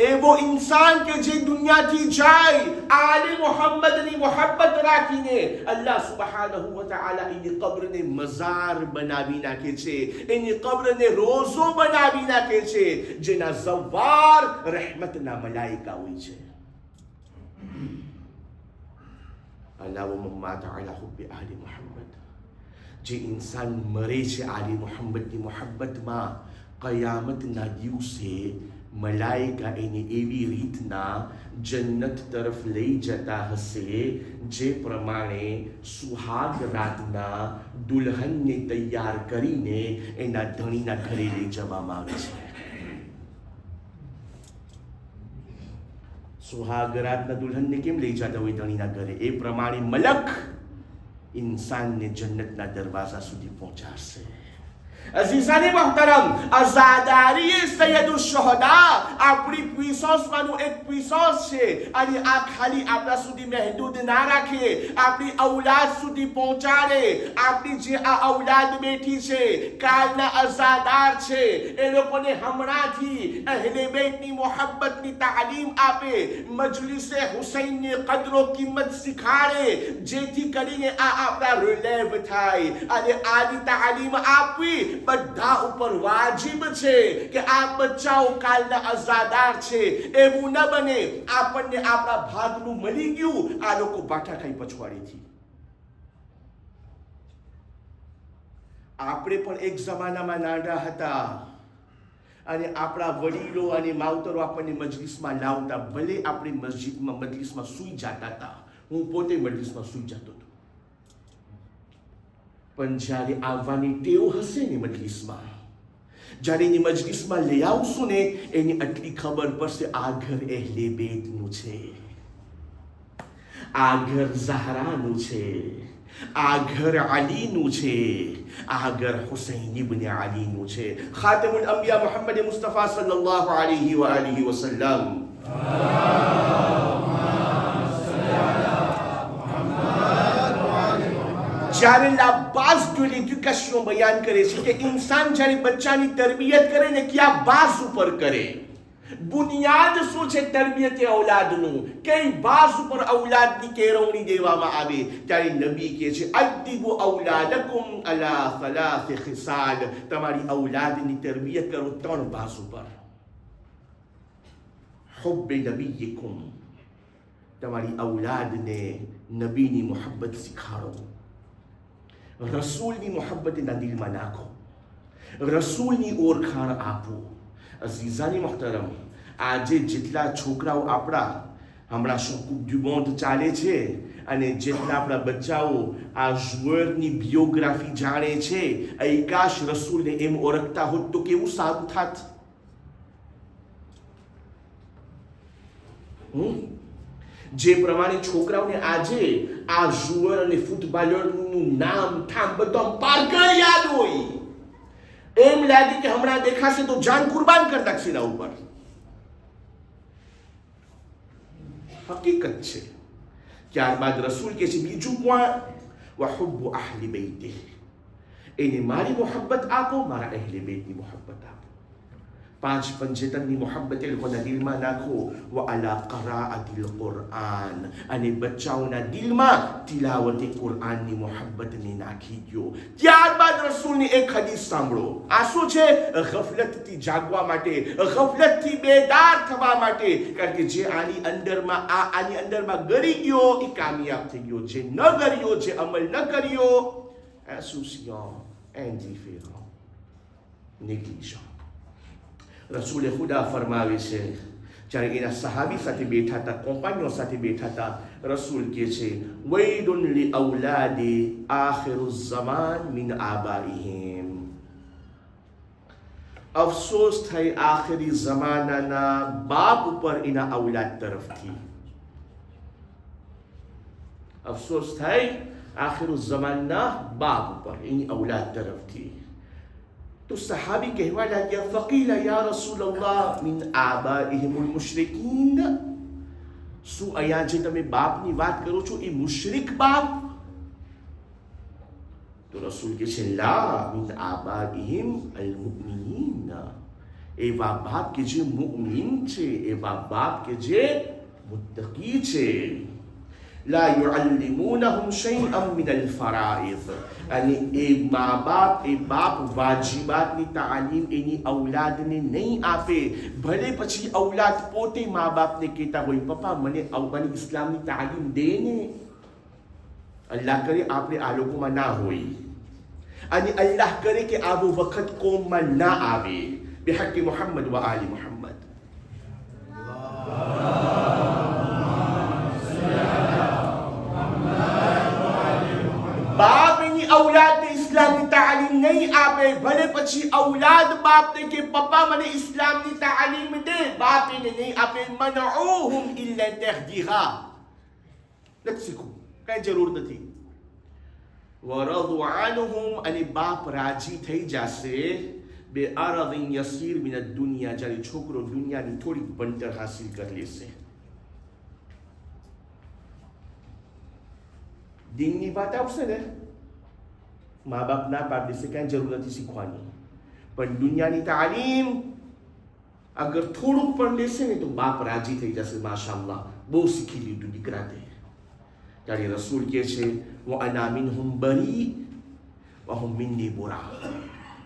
[SPEAKER 1] એવો ઇન્સાન કે જે દુનિયાથી જાય આલે મુહમ્મદની મોહબ્બત રાખીને અલ્લાહ સુબ્હાનહુ વ તઆલા એની કબ્રને મઝાર બનાવી નાખે છે, એની કબ્રને રોઝો બનાવી નાખે છે, જેના ઝવાર રહેમતના મલાઈકા હોય છે. અલ્લાહુમ્મા માત અલા હુબ્બી આલી મુહમ્મદ. જે ઇન્સાન મરે છે આલી મુહમ્મદની મોહબ્બતમાં, કયામતના દિવસે મલાઈકા એને એવી રીતના જન્નત તરફ લઈ જતા હશે જે પ્રમાણે સુહાગ રાતના દુલ્હનને તૈયાર કરીને એના ધણીના ઘરે લઈ જવામાં આવે છે. સુહાગ રાતના દુલ્હનને કેમ લઈ જતા હોય ધણીના ઘરે, એ પ્રમાણે મલક ઇન્સાનને જન્નતના દરવાજા સુધી પહોંચાડશે. અઝીઝાને મોહતરમ, અઝાદારી સૈયદુશ શુહદા આપણી પુissance એક પુissance છે, અને આ ખાલી આપણા સુધી મહેદૂદ ના રાખે, આપણી ઔલાદ સુધી પહોંચાડે. આપણી જે આ ઔલાદ બેઠી છે, કાલના અઝાદાર છે, એ લોકોને હમણાંથી અહેલે બેતની મોહબ્બતની તાલીમ આપે, મજલિસે હુસૈનની કદરો કિંમત શીખાડે, જેથી કરીને આ આપણા રિલેવ થાય. અને આની તાલીમ આપવી બધા ઉપર વાજિબ છે કે આ બચ્ચાઓ કાલના અઝાદાર છે. એવું ન બને આપણને આપણા ભાગનું મળી ગયું, આ લોકો બાઠા ખાઈ પછવાડીથી. આપણે પણ એક જમાનામાં નાના હતા અને આપણા વડીલો અને માવતરો આપણને મજલિસમાં લાવતા, ભલે આપણે મજલિસમાં સૂઈ જતા હતા. હું પોતે મજલિસમાં સૂઈ જતો હતો, પણ જ્યારે આવવાની ટેવ હશે ને મજલિસમાં, જ્યારે એની મજલિસમાં લઈ આવશું ને, એની આટલી ખબર પડશે આ ઘર અહેલે બેતનું છે, આ ઘર ઝહરાનું છે, આ ઘર અલીનું છે, આ ઘર હુસૈન ઇબ્ન અલીનું છે. ખાતમુલ અંબિયા મુહમ્મદ મુસ્તફા સલ્લલ્લાહુ અલૈહિ વ આલિહિ વસલ્લમ. જ્યારે la base de l'éducation બયાન કરે છે કે ઇન્સાન જ્યારે બચ્ચાની તરબિયત કરે ને, કયા બાઝ ઉપર કરે, બુનિયાદ શું છે તરબિયત ઔલાદનું, કઈ બાઝ ઉપર ઔલાદની કેળવણી દેવામાં આવે, ત્યારે નબી કહે છે અદ્દિબુ ઔલાદકુમ અલા સલાસ ખિસાલ. તમારી ઔલાદની તરબિયત કરો 3 બાઝ ઉપર. હુબ્બ નબીયકુમ, તમારી ઔલાદને નબીની મોહબ્બત શીખાડો, રસૂલની મોહબ્બત એના દિલમાં નાખો, રસૂલની ઓળખાણ આપો. અઝીઝાની મોહતરમ, આજે જેટલા છોકરાઓ આપણા, હમણાં શું કૂપ ડુ મોન્ડ ચાલે છે, અને જેટલા આપણા બચ્ચાઓ આ ઝુઅરની બિયોગ્રાફી જાણે છે, કાશ રસૂલને એમ ઓળખતા હોત તો કેવું સારું થાત. જે પ્રમાણે છોકરાઓને આજે આ જુઅર અને ફૂટબોલરનું નામ ઠામ બધું પારકર યાદ હોય, એમ લાગે કે હમણાં દેખાશે તો જાન કુરબાન કરી નાખશે એના ઉપર. હકીકત છે. ત્યારબાદ રસૂલ કે છે બીજું પણ, વહુબ્બુ અહલી બૈતિહ, એને મારી મોહબ્બત આપો, મારા અહેલે બેતની મોહબ્બત આપો. 5 પંચેતનની મોહબ્બત એ લોકોના દિલમાં નાખો. વ અલા કરાઅતિલ કુરઆન, અને બચ્ચાઓના દિલમાં તિલાવતે કુરઆનની મોહબ્બતને નાખી દો. ત્યારબાદ રસૂલની એક હદીસ સાંભળો. આ શું છે? ગફલતથી જાગવા માટે, ગફલતથી બેદાર થવા માટે. કારણ કે જે આની અંદરમાં ગરી ગયો એ કામયાબ થઈ ગયો, જે ન ગર્યો, જે અમલ ન કર્યો, insouciant, indifférent, négligent. રસૂલે ખુદા ફરમાવે છે, જ્યારે એના સહાબી સાથે બેઠા હતા, કોમ્પાનીઓ સાથે બેઠા હતા, રસૂલ કહે છે વૈલુન લી ઔલાદી આખિરુ ઝમાન મિન આબાઇહિમ. અફસોસ થઈ આખિરી જમાનાના બાપ ઉપર એના ઔલાદ તરફથી. અફસોસ થઈ આખિરુ ઝમાનના બાપ ઉપર એની ઔલાદ તરફથી. तो सहाबी कहवा लग्या फकीला या रसूल अल्लाह मिन आबाइहिमुल मुशरिकीन. શું અહીંયા જે તમે બાપની વાત કરો છો એ મુશરિક બાપ? તો રસૂલ કે છે લા મિન આબાઇહિમ અલ-મુઅમિનીન, એવા બાપ કે જે મુઅમિન છે, એવા બાપ કે જે મુત્તકી છે. લા યુઅલ્લિમૂનહુમ શૈઅન મિન અલ-ફરાઇદ, અને એ મા બાપ, એ બાપ વાજિબાતની તાલીમ એની ઔલાદને નહીં આપે. ભલે પછી ઔલાદ પોતે મા બાપને કહેતા હોય, પપ્પા મને ઇસ્લામની તાલીમ દે ને. અલ્લાહ કરે આપણે આ લોકોમાં ના હોય, અને અલ્લાહ કરે કે આવો વખત કોમમાં ના આવે. બિહક્કી મુહમ્મદ વ આલી મુહમ્મદ. બાપ એની ઔલાદને ઇસ્લામની તાલીમ નહીં આપે, ભલે પછી ઔલાદ બાપને કે પપ્પા મને ઇસ્લામની તાલીમ દે, બાપ એને નહીં આપે. મનઉહુમ ઇલ્લા તહદીહા, નથી શીખવું, કઈ જરૂર નથી. વરદુ અનહુમ, અને બાપ રાજી થઈ જશે બે અરદિન યસીર મિન દુનિયા, જ્યારે છોકરો દુનિયાની થોડીક ભણતર હાસિલ કરી લેશે. દીનની વાત આવશે ને, મા બાપ ના પાડી દેશે, કઈ જરૂર નથી શીખવાની. પણ દુનિયાની તાલીમ અગર થોડુંક પણ લેશે ને તો બાપ રાજી થઈ જશે, માશાઅલ્લાહ બહુ શીખી લીધું દીકરાને. ત્યારે રસૂલ કહે છે વ અના મિનહુમ બરી વ હુમ મિન્ની બરા,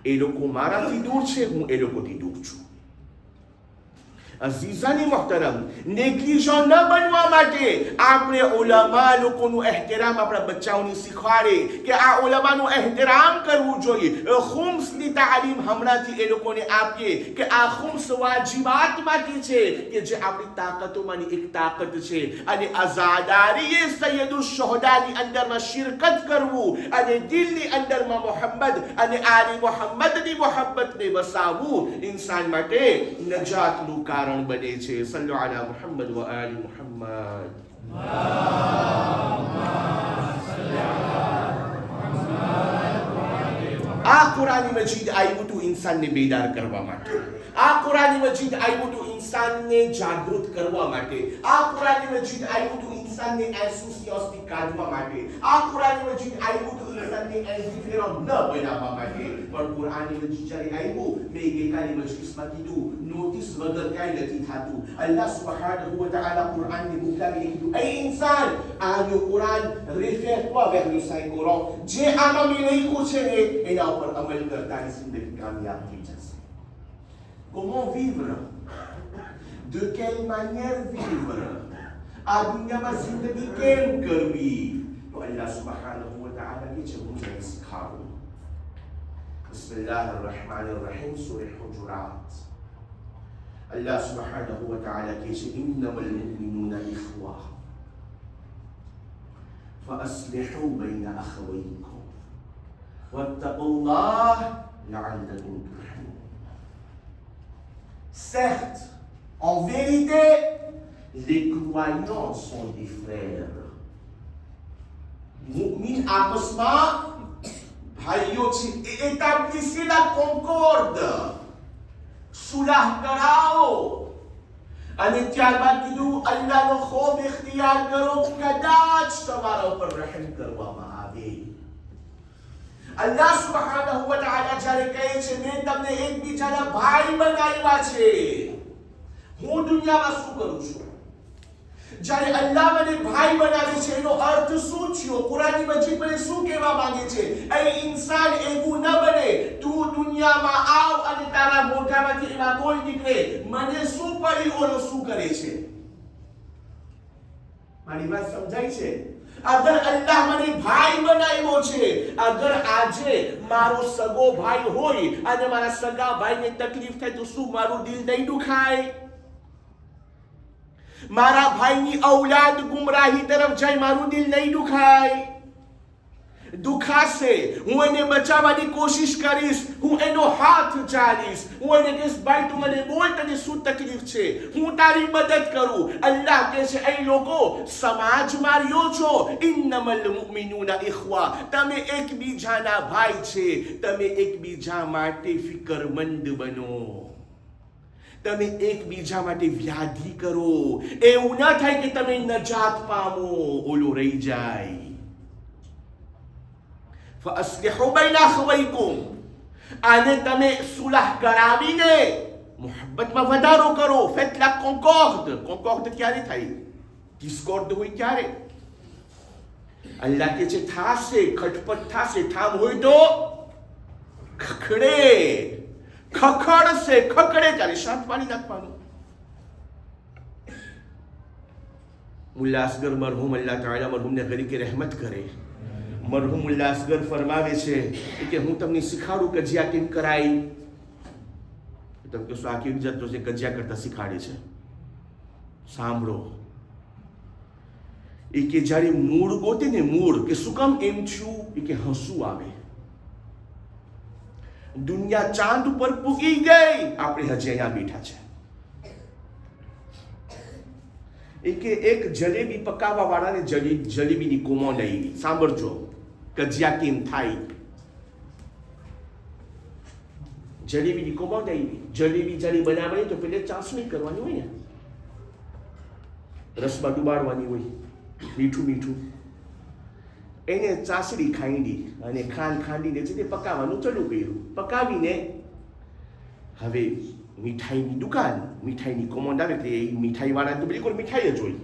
[SPEAKER 1] એ લોકો મારાથી દૂર છે, હું એ લોકોથી દૂર છું. અઝીઝાની મોહતરમ, નેગ્લિજન્ટ ન બનવા માટે આપણે ઉલમા લોકોનું એહતરામ આપણા બચ્ચાઓને શીખવાડે કે આ ઉલમાનું એહતરામ કરવું જોઈએ. ખુમ્સની તાલીમ હમણાંથી એ લોકોને આપીએ કે આ ખુમ્સ વાજિબાત માટે છે, કે જે આપણી તાકાતોમાંની એક તાકાત છે. અને આઝાદારીએ સૈયદુલ શુહદાની અંદરમાં શિરકત કરવું, અને દિલની અંદરમાં મોહમ્મદ અને આલી મોહમ્મદની મોહબ્બતને વસાવવું ઇન્સાન માટે નજાતનું કારણ બને છે. સલ્લુ અલા મુહમ્મદ વ આલી મુહમ્મદ. આ કુરાન મજીદ આવ્યું હતું ઇન્સાનને બેદાર કરવા માટે. આ કુરાન મજીદ આવ્યું હતું ઇન્સાનને જાગૃત કરવા માટે. આ કુરાન મજીદ આવ્યું હતું ઇન્સાનને એસોસિયસથી કાઢવા માટે. આ કુરાન મજીદ આવ્યું હતું ઇન્સાનને એન્ટિફેરમ ન બનાવવા માટે. પણ કુરાન મજીદ જ્યારે આવ્યું, મેં ગઈકાલે મજલિસમાં કીધું, નોટિસ વગર કાંઈ નથી થતું. અલ્લાહ સુબ્હાનહુ વ તઆલા કુરાનને મોકલાવીને કીધું, એ ઇન્સાન, આ જો Quran réfère-toi vers le Saint Coran, જે આમાં મેં લખ્યું છે ને એના ઉપર અમલ કરતાની જિંદગી કામયાબ થઈ જશે. Comment vivre? De quelle manière vivre? આ દુનિયામાં જિંદગી કેમ કરવી? તો અલ્લાહ સુબ્હાનહુ વ તઆલા કે છે હું તમને શીખવાડું. બિસ્મિલ્લાહિર રહેમાનિર રહીમ, સૂરહ હુજરાત. અલ્લાહ સુબ્હાનહુ વ તઆલા કે છે ઇન્નમલ મુમિનૂના ઇખ્વા فأصلحوا بين أخويكم واتقوا الله لعلكم ترحمون. Certes, en vérité, les croyants sont des frères. Mu'min આપસમાં ભાઈઓ છે. Établissez la concorde. સુલહ કરાવો. અને ત્યારબાદ કીધું અલ્લાહનો ખૌફ ઇખ્તિયાર કરો, કદાચ તમારા ઉપર રહેમ કરવામાં આવે. અલ્લાહ સુબ્હાનહુ વ તઆલા જ્યારે કહે છે મેં તમને એકબીજાના ભાઈ બનાવ્યા છે, હું દુનિયામાં શું કરું છું? જ્યારે અલ્લાહ મને ભાઈ બનાવે છે એનો અર્થ શું થયો? કુરાન મજીદ મને શું કહેવા માંગે છે? એ ઇન્સાન એવું ન બને, તું દુનિયામાં આવ અને તારા મોઢામાંથી એવા બોલ નીકળે, મને શું પડી ઓલો શું કરે છે. મારી વાત સમજાય છે? અગર અલ્લાહ મને ભાઈ બનાવ્યો છે, અગર આજે મારો સગો ભાઈ હોય અને મારા સગા ભાઈને તકલીફ થાય તો શું મારું દિલ નહીં દુખાય? મારા ભાઈની ઔલાદ ગુમરાહી તરફ જાય, મારું દિલ નહીં દુખાય? દુખાશે. હું એને બચાવવાની કોશિશ કરીશ, હું એનો હાથ ચાલીશ, હું એને કહીશ ભાઈ તું મને બોલ, તને શું તકલીફ છે, હું તારી મદદ કરું. અલ્લાહ કહે છે એ લોકો સમાજ માર્યો છો. ઇન્નમલ મુમિનૂના ઇખ્વા, તમે એકબીજાના ભાઈ છે, તમે એકબીજા માટે ફિકરમંદ બનો, તમે એકબીજા માટે વ્યાધિ કરો. એવું ના થાય કે તમે નજાત પામો, ઓલો રહી જાય. ફઅસ્લિહુ બૈના અખવૈકુમ, આને તમે સુલહ કરાવીને મોહબ્બતમાં વધારો કરો. ફેટ લા કોન્કોર્ડ ક્યારે થાય? ડિસ્કોર્ડ હોય ત્યારે. અલ્લાહ કે છે થાશે, ખટપટ થાશે. ઠામ હોય તો ખખડશે ત્યારે શાંત પાણી નાખવાનું. મુલ્લા અસગર મરહુમ, અલ્લાહ તાala મરહુમને ગરીકે રહેમત કરે. મરહુમ મુલ્લા અસગર ફરમાવે છે કે હું તમને શીખાડું કજિયા કેમ કરાય. તમે કહેશો આ કેવી જાતનો છે કજિયા કરતા શીખાડે છે? સાંભળો. એ કે જ્યારે મૂળ ગોતે ને, મૂળ કે શું કામ એમ છું, એ કે હસવું આવે. દુનિયા ચાંદ ઉપર પૂગી ગઈ, આપણે હજી અહીંયા બેઠા છે. એ કે એક જલેબી પકાવવા વાળાને જલેબીની કોમોડ આવી. સાંભળજો કજિયા કેમ થાય. જલેબીની કોમોડ આવી. જલેબી જ્યારે બનાવવાની તો પેલે ચાસણી કરવાની હોય ને, રસમાં ડુબાડવાની હોય, મીઠું મીઠું. એને ચાસણી ખાંડી અને ખાંડીને છે તે પકાવવાનું ચાલુ કર્યું. પકાવીને હવે મીઠાઈની દુકાન, મીઠાઈની કોમોડ આવે એટલે એ મીઠાઈવાળા તો બિલકુલ મીઠાઈ જ હોય.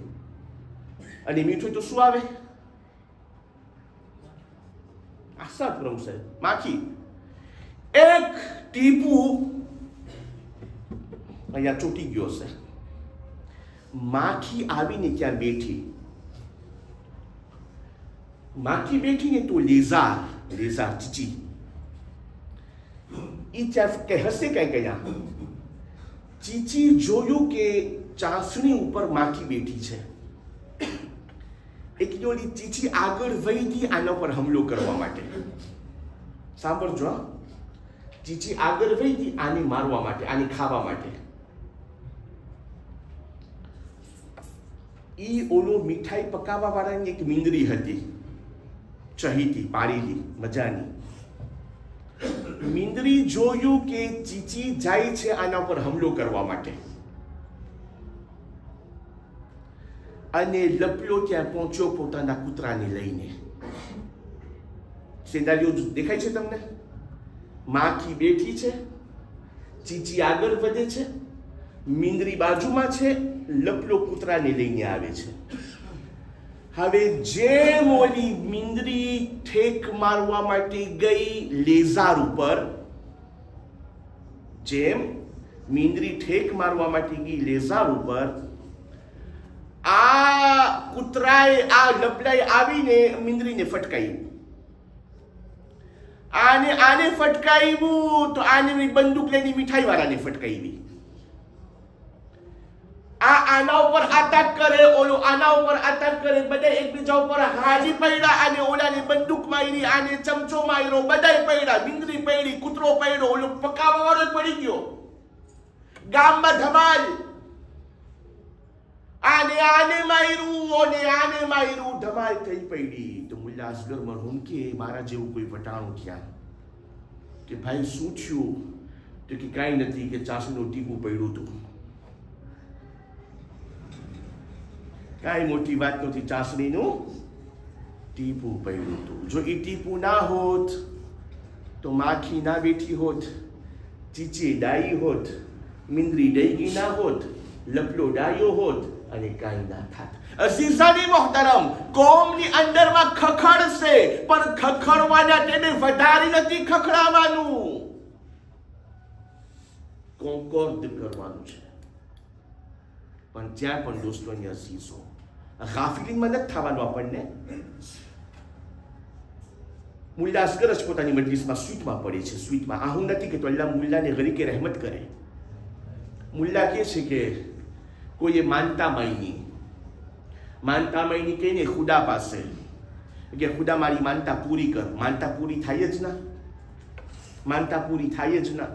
[SPEAKER 1] અને મીઠું તો શું આવે? આશા પ્રભુ સાહેબ, માખી. એક ટીપું અહીંયા ચોટી ગયો છે. માખી આવીને ત્યાં બેઠી. માખી બેઠીને તો લેઝાર ચીચી એ ત્યાં કે હશે કઈ કયા. ચીચી જોયું કે ચાસણી ઉપર માખી બેઠી છે. એક જોડી ચીચી આગળ વહી હતી આના પર હુમલો કરવા માટે. સાંભળજો, ચીચી આગળ વહી હતી આને મારવા માટે, આને ખાવા માટે. ઈ ઓલો મીઠાઈ પકાવવા વાળાની એક મીંદરી હતી, ચહીતી પાડીલી મજાની. મીંદરી જોયું કે ચીચી જાય છે આના પર હુમલો કરવા માટે, અને લપલો ત્યાં પહોંચ્યો પોતાના કૂતરાને લઈને. સેનારીઓ દેખાય છે તમને? માખી બેઠી છે, ચીચી આગળ વધે છે, મીંદરી બાજુમાં છે, લપલો કૂતરાને લઈને આવે છે. હવે જેમ ઓલી મીંદરી ઠેક મારવા માટે ગઈ લેઝાર ઉપર, જેમ મીંદરી ઠેક મારવા માટે ગઈ લેઝાર ઉપર, આ કૂતરાએ, આ લપલાએ આવીને મીંદરીને ફટકાવી. આને ફટકાવ્યું તો આને બંદૂક લઈને મીઠાઈ વાળાને ફટકાવી. આના ઉપર અટક કરે, ઓલો આના ઉપર અટક કરે, બધા એકબીજા ઉપર હાજી પડ્યા. અને ઓલાને બંદૂક મારી, આને ચમચો માર્યો, બધા પડ્યા. મીંદરી પડી, કૂતરો પડ્યો, ઓલો પકાવવા વાળો પડી ગયો. ગામમાં ધમાલ. આને માર્યું, ધમાલ થઈ પડી. તો મુલ્લા અસગર મરહુમ કે મારા જેવું કોઈ વટાણું થયા. કે ભાઈ શું થયું? તો કે કાંઈ નથી, કે ચાસણીનું ટીપું પડ્યું હતું. કાંઈ મોટી વાત નથી, ચાસણીનું ટીપું પડ્યું હતું. જો એ ટીપું ના હોત તો માખી ના બેઠી હોત, ચીચી ડાઈ હોત, મીંદરી ડઈ ના હોત, લપલો ડાયો હોત, અને કાંઈ ના થાત. અઝીઝાની મોહતરમ, કોમની અંદરમાં ખખડશે, પણ ખખડવાના તેને વધારી નથી ખખડાવવાનું, કોન્કોર્ડ કરવાનું છે. પણ ત્યાં પણ દોસ્તોની અઝીઝો, ગાફિલીનમાં નથી થવાનું આપણને. મુલ્લા અસગર જ પોતાની મજલિસમાં સ્વીટમાં પડે છે. સ્વીટમાં આ હું નથી કહેતો, અલ્લાહ મુલ્લાને ગરીકે રહેમત કરે. મુલ્લા કહે છે કે કોઈએ માનતા માયની કહીને ખુદા પાસે કે ખુદા મારી માનતા પૂરી કર. માનતા પૂરી થાય જ ના, માનતા પૂરી થાય જ ના.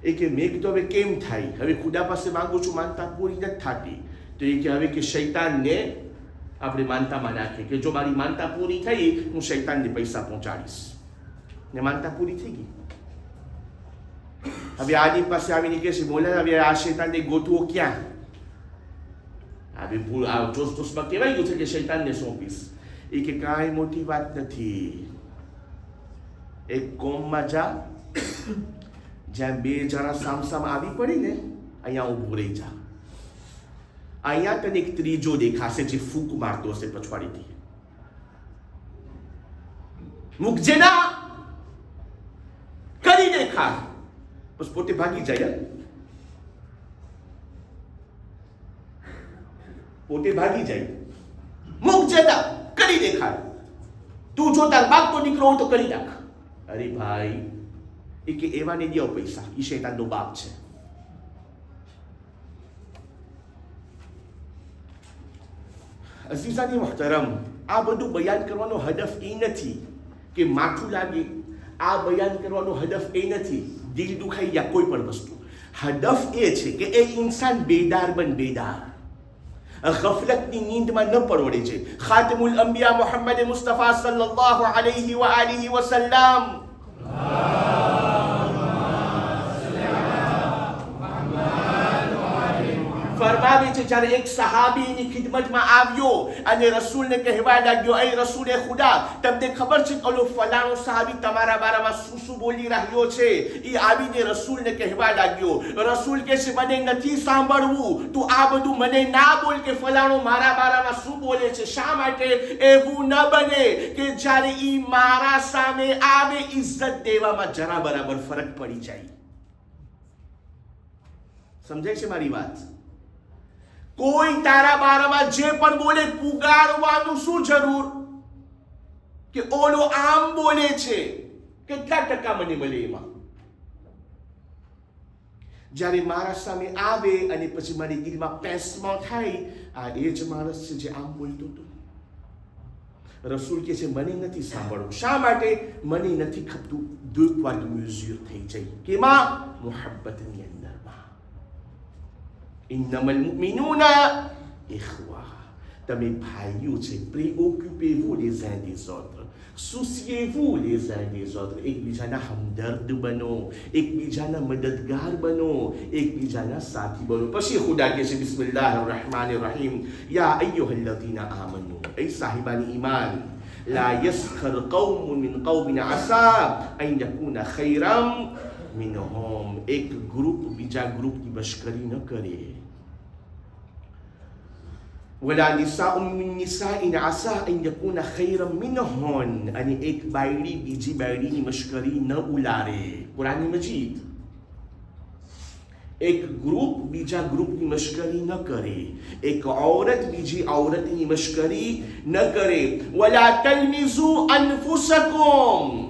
[SPEAKER 1] એ કે મેં કીધું હવે કેમ થાય? હવે ખુદા પાસે માંગુ છું, માનતા પૂરી નથી થતી. તો એ કે હવે કે શૈતાનને આપણે માનતામાં નાખીએ, કે જો મારી માનતા પૂરી થઈ હું શૈતાનને પૈસા પહોંચાડીશ. ને માનતા પૂરી થઈ ગઈ. હવે આની પાસે આવીને કહે છે, મોલા હવે આ શૈતાનને ગોતવો ક્યાં? હવે જોશમાં કહેવાય ગયું છે કે શૈતાનને સોંપીશ. એ કે કાંઈ મોટી વાત નથી, એક કોમમાં જા, જ્યાં બે જણા સામસામ આવી પડી ને, અહીંયા ઊભું રહી જા. અહીંયા તને એક ત્રીજો દેખાશે જે ફૂંક મારતો હશે પછવાડીથી. મૂકજે ના, કરી દેખાડ, બસ પોતે ભાગી જાય. પોતે ભાગી જાય. મૂકજે ના, કરી દેખાડ. તું જો તાર બાપ તો નીકળો હોય તો કરી નાખ. અરે ભાઈ, એ કે એવા ને દેવો પૈસા, એ શૈતાનનો બાપ છે. અઝીઝાની મુહતરમ, આ બધું બયાન કરવાનો હદફ એ નથી કે માથું લાગે. આ બયાન કરવાનો હદફ એ નથી દિલ દુખાઈ યા કોઈ પણ વસ્તુ. હદફ એ છે કે એ ઇન્સાન બેદાર બન, બેદાર. ગફલતની નીંદમાં ન પડવડે છે. ખાતમુલ અંબિયા મુહમ્મદ મુસ્તફા સલ્લલ્લાહુ અલૈહિ વ આલિહિ વસલ્લમ ફરમાવે છે, જ્યારે એક સહાબી એની ખિદમતમાં આવ્યો અને રસૂલને કહેવા લાગ્યો, એ રસૂલે ખુદા, તમને ખબર છે ઓલો ફલાણો સહાબી તમારા બારામાં શું શું બોલી રહ્યો છે? એ આવીને રસૂલને કહેવા લાગ્યો. રસૂલ કહે છે, મને નથી સાંભળવું, તું આ બધું મને ના બોલ કે ફલાણો મારા બારામાં શું બોલે છે. શા માટે? એવું ન બને કે જ્યારે ઈ મારા સામે આવે ઇજ્જત દેવામાં જરા બરાબર ફરક પડી જાય. સમજાય છે મારી વાત? કોઈ તારા બારામાં જે પણ બોલે પુગાડવાનું શું જરૂર કે ઓલો આમ બોલે છે, કેટલા ટકા મને મળે એમાં? જ્યારે મારા સામે આવે અને પછી મારી દિલમાં પેસમાં થાય, આ એ જ માણસ છે જે આમ બોલતો હતો. રસૂલ કહે છે, મને નથી સાંભળવું. શા માટે? મને નથી ખપતું. દુઃખ વાળી મ્યુઝિયર થઈ જાય. કેમાં? મોહબ્બતની અંદરમાં. ઇન્નમલ મુમિનૂના ઇખ્વા, તમે ભાઈઓ છે. préoccupez-vous les uns des autres, souciez-vous les uns des autres. એકબીજાના હમદર્દ બનો, એકબીજાના મદદગાર બનો, એકબીજાના સાથી બનો. પછી ખુદા કહે છે, બિસ્મિલ્લાહિર રહેમાનિર રહીમ, યા અય્યુહલ્લઝીના આમનુ, એ સાહિબાની ઈમાન, લા યસ્ખર કૌમ મિન કૌમિન અસા અન યકૂના ખૈરમ મિનહુમ. એક ગ્રુપ બીજા ગ્રુપની મશ્કરી ન કરે. વલા નિસાઉ મિન નિસાઇન અસા અન યકૂના ખૈરમ મિનહુન. અને એક બાયડી બીજી બાયડીની મશ્કરી ન ઉલારે. કુરાન મજીદ. એક ગ્રુપ બીજા ગ્રુપની મશ્કરી ન કરે. એક औरत બીજી औरतની મશ્કરી ન કરે. વલા તલમિઝુ અનફુસકુમ.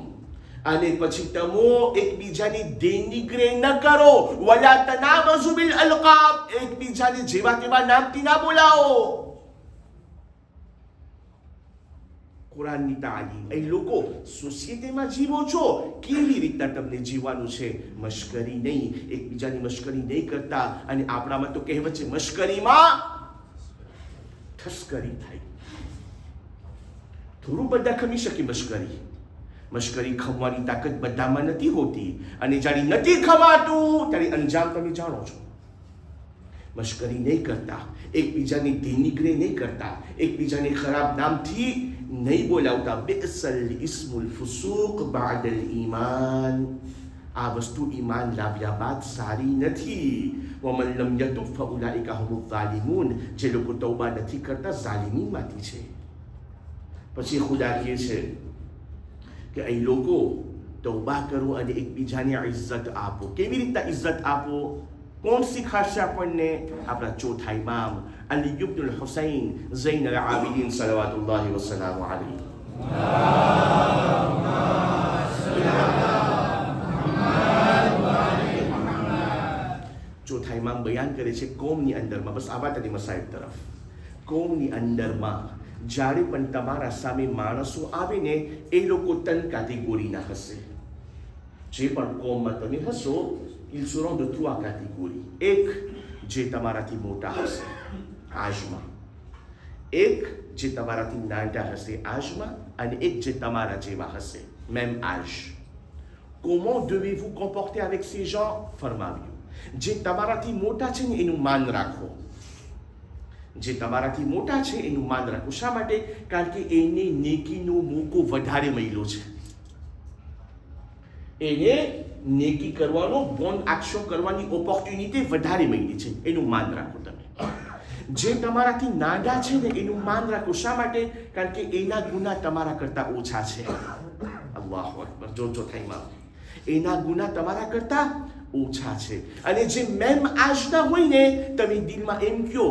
[SPEAKER 1] અને પછી તમો એકબીજાની દેનિગ્રે ન કરો. વલા તનાબઝુ બિલ અલકાબ. એકબીજાને જેવા તેવા નામથી ના બોલાવો. કુરાનની તાલીમ. એ લોકો સોસાયટીમાં જીવો છો, કેવી રીતના તમને જીવવાનું છે? મશ્કરી નહીં, એકબીજાની મશ્કરી નહીં કરતા. અને આપણામાં તો કહેવત છે, મશ્કરીમાં ઠસ્કરી થાય. થોડું બધા ખમી શકે મશ્કરી. મશ્કરી ખમવાની તાકાત બધામાં નથી હોતી. અને જ્યારે નથી ખવાતું ત્યારે અંજામ તમે જાણો છો. મશ્કરી નહીં કરતા, એકબીજાની દેનિગ્રે નહીં કરતા, એકબીજાને ખરાબ નામથી નહીં બોલાવતા. બિઅસલ ઇસ્મુલ ફુસૂક બાદલ ઈમાન. આ વસ્તુ ઈમાન લાવ્યા બાદ સારી નથી. વમન લમ યતુબ ફઉલાઇકા હુમુઝ ઝાલિમૂન. જે લોકો તૌબા નથી કરતા ઝાલિમીનમાંથી છે. પછી ખુદા કહે છે કે એ લોકો તૌબા કરો અને એકબીજાને ઇજ્જત આપો. કેવી રીતના ઇજ્જત આપો? કોણ શીખાડશે આપણને? આપણા ચોથા ઇમામ અલી ઇબ્નુલ હુસૈન ઝૈનુલ આબિદીન સલવાતુલ્લાહિ વસલામુ અલૈહિ. ચોથા ઇમામ બયાન કરે છે કોમની અંદરમાં, બસ આવા તરી મસાઇબ તરફ, કોમની અંદરમાં જ્યારે પણ તમારા સામે માણસો આવે ને, એ લોકો 3 કેટેગરીના હશે. જે પણ કોમમાં તમે હશો, ils seront de 3 catégories. એક જે તમારાથી મોટા હશે આજમાં, એક જે તમારાથી નાના હશે આજમાં, અને એક જે તમારા જેવા હશે même âge. Comment devez-vous comporter avec ces gens? ફરમાવ્યું, જે તમારાથી મોટા છે ને એનું માન રાખો. જે તમારાથી મોટા છે એનું માન રાખો. શા માટે? કારણ કે એને નેકીનો મોકો વધારે મળ્યો છે. એને નેકી કરવાનો બોન્ડ એક્શન કરવાની ઓપોર્ચ્યુનિટી વધારે મળી છે. એનું માન રાખો તમે. જે તમારાથી નાના છે ને એનું માન રાખો. શા માટે? કારણ કે એના ગુના તમારા કરતા ઓછા છે. અલ્લાહુ અકબર. જો થાઈમાં એના ગુના તમારા કરતા ઓછા છે. અને જે મેમ આજના હોય ને તમે દિલમાં એમ કહો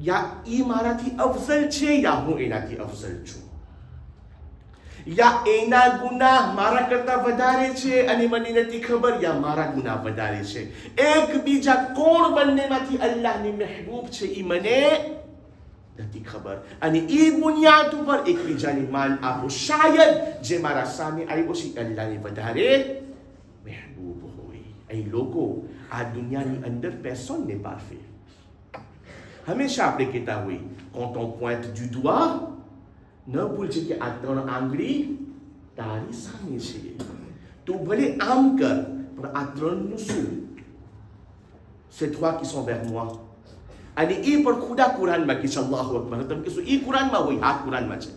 [SPEAKER 1] યા ઈ મારાથી અફઝલ છે યા હું એનાથી અફઝલ છું, યા એના ગુના મારા કરતા વધારે છે અને મને નથી ખબર, યા મારા ગુના વધારે છે. એકબીજા કોણ બંનેમાંથી અલ્લાહની મહેબૂબ છે એ મને નથી ખબર. અને એ બુનિયાદ ઉપર એકબીજાની માન આપો. શાયદ જે મારા સામે આવ્યો છે અલ્લાહની વધારે મહેબૂબ હોય. અહીં લોકો આ દુનિયાની અંદર personne n'est parfait. હંમેશા આપણે કહેતા હોય quand on pointe du doigt, ન ભૂલજે કે આ 3 આંગળી તારી સામે છે. તું ભલે આમ કર પણ આ 3નું શું? c'est toi qui sont vers moi. અને એ પણ ખુદા કુરાનમાં કે છે. અલ્લાહુ અકબર. તમે કહેશો એ કુરાનમાં હોય? આ કુરાનમાં છે.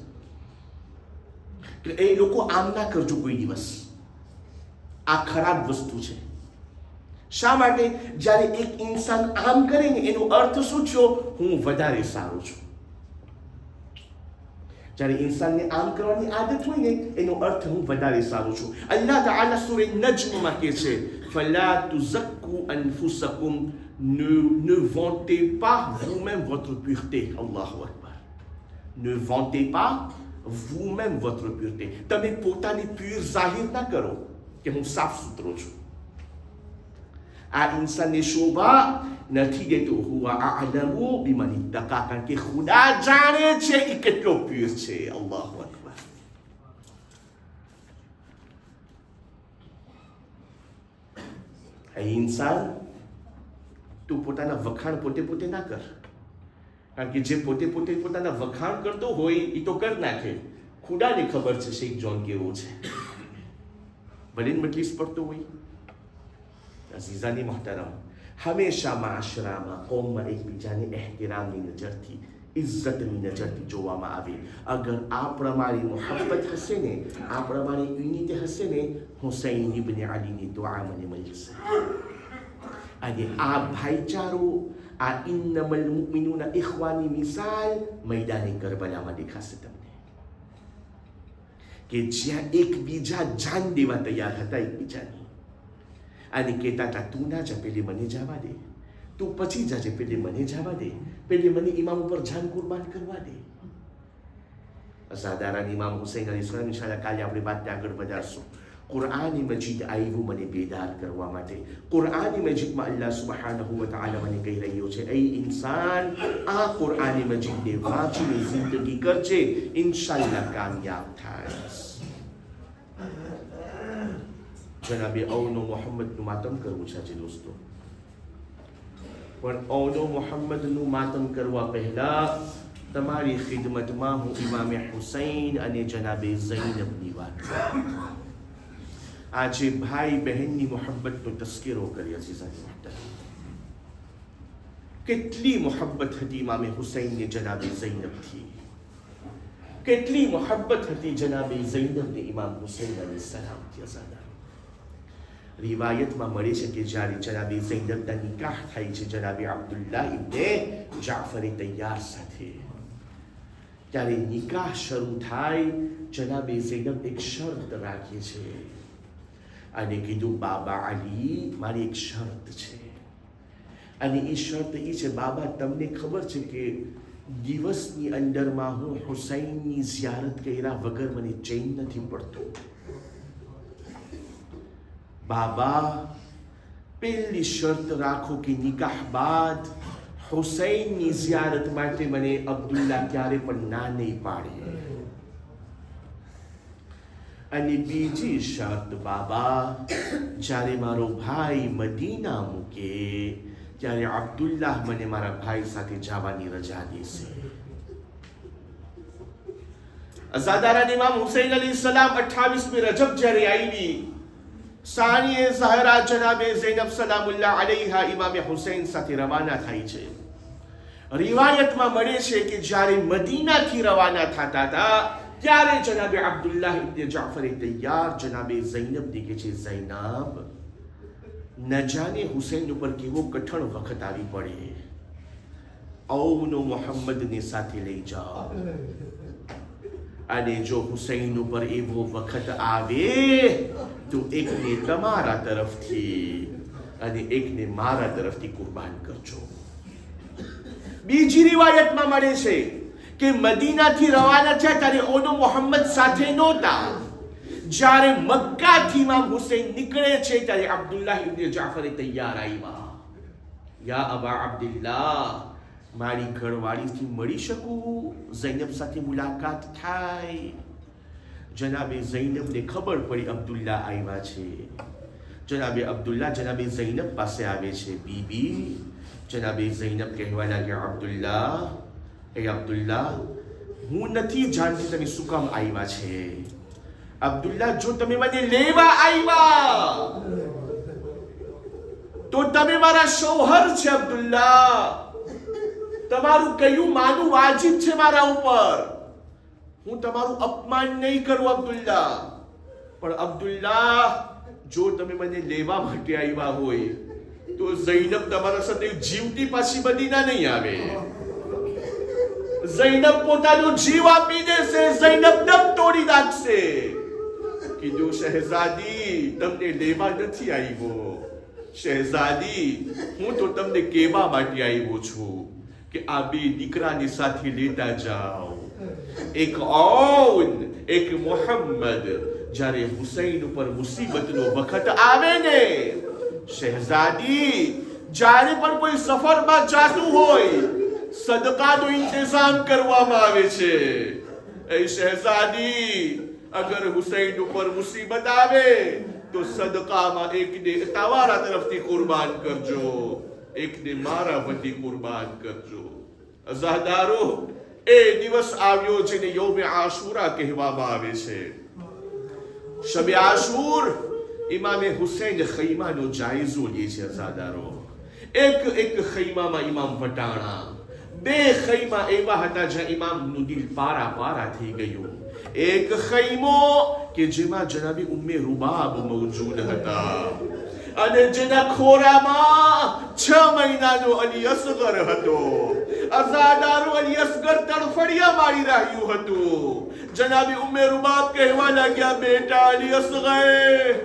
[SPEAKER 1] એ લોકો આમ ના કરજો કોઈ દિવસ. આ ખરાબ વસ્તુ છે. શા માટે? જ્યારે એક ઇન્સાન આમ કરે ને એનો અર્થ શું થયો? હું વધારે સારો છું. જ્યારે ઇન્સાનને આમ કરવાની આદત હોય ને એનો અર્થ હું વધારે સારો છું. અલ્લાહ તાઆલા સૂરે નજ્મમાં કહે છે ફલા તુઝક્કુ અનફુસકુમ, ne vantez pas vous-même votre pureté. Allahu Akbar. Ne vantez pas vous-même votre pureté. તમે પોતાની પ્યોર જાહેર ના કરો કે હું સાફ સુથરો છું. આ ઇન્સાનને શોભા નથી દેતો. હુવા અઅલમુ બિમન ઇત્તકા. કારણ કે ખુદા જાણે છે એ કેટલો પ્યોર છે. અલ્લાહુ અકબર. એ ઇન્સાન તું પોતાના વખાણ પોતે ના કર. કારણ કે જે પોતે પોતાના વખાણ કરતો હોય એ તો કર નાખે. ખુદાને ખબર છે શેખ જોન કેવો છે. ભલે મજલિસ પડતો હોય. અઝીઝાની મોહતરમ, હંમેશા માશરામાં કોમમાં એકબીજાને ehtiramની નજરથી, ઇજ્જતની નજરથી જોવામાં આવે. અગર આ પ્રમાણે મોહબ્બત હશે ને, આ પ્રમાણે યુનિટી હશે ને, હુસૈન ઇબ્ન અલીની દુઆ મને મળશે. અને આ ભાઈચારો, આ ઇન્નમલ મુમિનુના ઇખવાની મિસાલ મેદાને કરબલામાં દેખાશે તમને. કે જ્યાં એકબીજા જાન દેવા તૈયાર હતા એકબીજાની. અને કહેતા હતા તું ના જા, પેલી મને જવા દે. તું પછી જાજે, પેલી મને જવા દે. પેલી મને ઇમામ ઉપર જાન કુરબાન કરવા દે. અસાધારણ ઇમામ હુસૈન અલૈહિસ્સલામ, ઇન્શાઅલ્લાહ કાલે આપણે વાત આગળ વધારશું. કુરઆન મજીદ આવ્યું મને બેદાર કરવા માટે. કુરઆન મજીદમાં અલ્લાહ સુબ્હાનહુ વ તઆલા મને કહી રહ્યો છે એ ઇન્સાન આ કુરઆન મજીદને વાંચીને જિંદગી કરજે, ઇન્શાઅલ્લાહ કામયાબ થાય. જનાબે ઔનો મોહમ્મદનું માતમ કરવું છે આજે દોસ્તો. પણ ઔનો મોહમ્મદનું માતમ કરવા પહેલા તમારી ખિદમતમાં હું ઇમામે હુસૈન અને જનાબે ઝૈનબની વાત કરું. આજે ભાઈ બહેનની મોહબ્બતનો તસ્કરો કરી અઝીઝાની. કેટલી મોહબ્બત હતી ઇમામે હુસૈનને જનાબે ઝૈનબથી. કેટલી મોહબ્બત હતી જનાબે ઝૈનબને ઇમામ હુસૈન અલૈહિસ્સલામથી. અઝાદા રિવાયતમાં મળે છે કે જ્યારે જનાબે ઝૈનબના નિકાહ થાય છે જનાબે અબ્દુલ્લાહ ઇબ્ને જાફર તૈયાર સાથે, ત્યારે નિકાહ શરૂ થાય જનાબે ઝૈનબ એક શરત રાખે છે અને કીધું બાબા અલી મારી એક શરત છે. અને એ શરત એ છે બાબા તમને ખબર છે કે દિવસની અંદરમાં હું હુસૈનની ઝિયારત કર્યા વગર મને ચૈન નથી પડતું. બાબા પહેલી શરત રાખો કે નિકાહ બાદ હુસૈનની ઝિયારત માટે મને અબ્દુલ્લા ક્યારે પણ ના નહીં પાડે. અને બીજી શરત બાબા જ્યારે મારો ભાઈ મદીના મૂકે ત્યારે અબ્દુલ્લાહ મને મારા ભાઈ સાથે જવાની રજા દેશે. અઝાદારા ઇમામ હુસૈન અલૈહિસ્સલામ 28મી રજબ જ્યારે આવી, સાનિએ ઝહરા જનાબે ઝૈનબ સલામુલ્લાહ અલૈહા ઇમામે હુસૈન સાથે રવાના થાય છે. રિવાયતમાં મળે છે કે જ્યારે મદીનાથી રવાના થતા હતા ત્યારે જનાબે અબ્દુલ્લાહ ઇબ્ન જાફર તૈયાર જનાબે ઝૈનબને કહે છે, ઝૈનબ, ન જાને હુસૈન ઉપર કેવો કઠણ વખત આવી પડે, ઔનો મોહમ્મદને સાથે લઈ જાઓ, અને જો હુસૈન ઉપર એવો વખત આવે તો એકને તમારા તરફથી અને એકને મારા તરફથી કુરબાન કરજો. બીજી રિવાયતમાં મળે છે કે મદીનાથી રવાના થયા ત્યારે ઓનો મોહમ્મદ સાથે નહોતા. જ્યારે મક્કાથી ઇમામ હુસૈન નીકળે છે ત્યારે અબ્દુલ્લાહ ઇબ્ન જાફર તૈયાર આવ્યા. યા અબા અબ્દુલ્લાહ, મારી ઘરવાળીથી મળી શકું, ઝૈનબ સાથે મુલાકાત થાય. જનાબે ઝૈનબને ખબર પડી અબ્દુલ્લાહ આવ્યા છે. જનાબે અબ્દુલ્લાહ જનાબે ઝૈનબ પાસે આવે છે. બીબી, જનાબે ઝૈનબ કહેવા લાગ્યા, અબ્દુલ્લાહ, એ અબ્દુલ્લાહ, હું નથી જાણતી તમે શું કામ આવ્યા છે. અબ્દુલ્લાહ, જો તમે મને લેવા આવ્યા તો તમે મારા શોહર છે. અબ્દુલ્લાહ, તમારું કયું માનવું વાજિબ છે મારા ઉપર. હું તમારું અપમાન નહીં કરું અબ્દુલ્લાહ, પણ અબ્દુલ્લાહ, જો તમે મને લેવા માટે આવ્યા હોય તો ઝૈનબ તમારા સાથે જીવતી પાછી મદીના નહીં આવે. ઝૈનબ પોતાનો જીવ આપી દેશે, ઝૈનબ દમ તોડી નાખશે. કીધું, શહેઝાદી, તમને લેવા નથી આવ્યો. શહેઝાદી, હું તો તમને કહેવા માટે આવ્યો છું કે આ બે દીકરાની સાથે લેતા જાઓ. એક ઔન, એક મોહમ્મદ. જ્યારે હુસૈન ઉપર મુસીબતનો વખત આવે ને, શહેઝાદી, જ્યારે પણ કોઈ સફરમાં જાતું હોય સદકાનો ઇંતજામ કરવામાં આવે છે. એ શહેઝાદી, અગર હુસૈન ઉપર મુસીબત આવે તો સદકામાં એકને તમારા તરફથી કુરબાન કરજો, એકને મારા વતી કુરબાન કરજો. અઝાદારો, એ દિવસ આવ્યો જેને યૌમ આશુરા કહેવામાં આવે છે. શબ આશુર, ઇમામે હુસૈન ખૈમાનો જાયઝો લે છે. અઝાદારો, એક ખૈમામાં ઇમામ વટાણા, બે ખૈમા એવા હતા જ્યાં ઇમામનું દિલ પારા પારા થઈ ગયું. એક ખૈમો કે જેમાં જનાબી ઉમ્મે રૂબાબ મૌજૂદ હતા અને જેના ખોરામાં 6 મહિનાનો અલી અસગર હતો. અઝાદારો, અલી અસગર તડફડિયા મારી રહ્યું હતું. જનાબી ઉમ્મે રૂબાબ કહેવા લાગ્યા, બેટા અલી અસગર,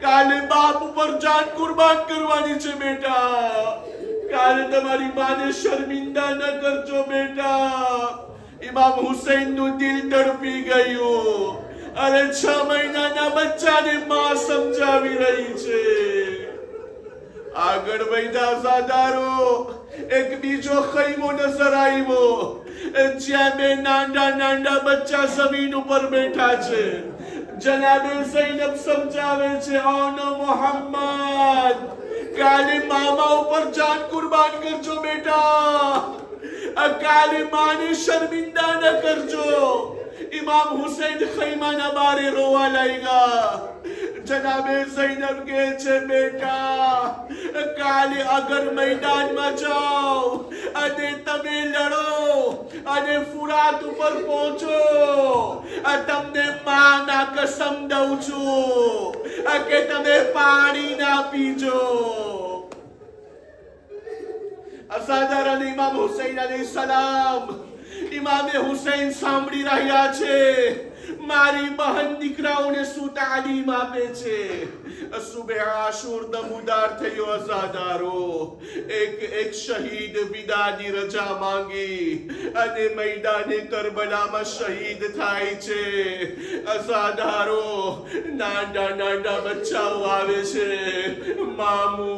[SPEAKER 1] કાલે બાપ ઉપર જાન કુરબાન કરવાની છે બેટા, કાલે તમારી માને શર્મિંદા ન કરજો બેટા. ઇમામ હુસૈનનું દિલ તડપી ગયું. અરે 6 મહિનાના બચ્ચાને માં સમજાવી રહી છે. આગળ વધ્યા અઝાદારો, એક બીજો ખૈમો નજર આવ્યો જ્યાં બે નાના નાના બચ્ચા જમીન ઉપર બેઠા છે. જનાબે ઝૈનબ સમજાવે છે, ઔનો મોહમ્મદ, કાલે મામા ઉપર જાન કુરબાન કરજો બેટા, કાલે માને શર્મિંદા ન કરજો. ઇમામ હુસૈન ખૈમાના બારે રોવા લાગ્યા. જનાબે ઝૈનબ કહે છે, બેટા, કાલે અગર મેદાનમાં જાઓ અને તમે લડો અને ફુરાત ઉપર પહોંચો, તમને માના કસમ દઉં છું કે તમે પાણી ના પીજો. અઝાદાર ઇમામ હુસૈન અલૈહિ સલામ, ઇમામે હુસૈન સાંભળી રહ્યા છે મારી બહેન દીકરાઓને શું તાલીમ આપે છે. સુબહ આશુર નમૂદાર થયો. અઝાદારો, એક શહીદ વિદાની રજા માંગી અને મેદાને કરબલામાં શહીદ થાય છે. અઝાદારો, નાના નાના બચ્ચાઓ આવે છે, મામુ,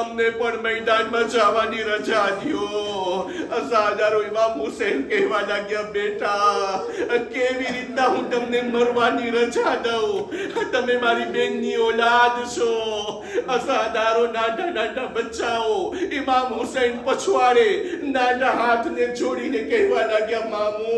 [SPEAKER 1] અમને પણ મેદાનમાં જવાની રજા દ્યો. અઝાદારો, ઇમામ હુસૈન કહેવા લાગ્યા, બેટા, કેવી રીતના હું તમને મરવાની રજા દઉં? તમે મારી બેનની ઓલાદ છો, અસાદારો નાના નાના બચ્ચાઓ ઇમામ હુસૈન પછવાડે નાના હાથને જોડીને કહેવા લાગ્યા, મામુ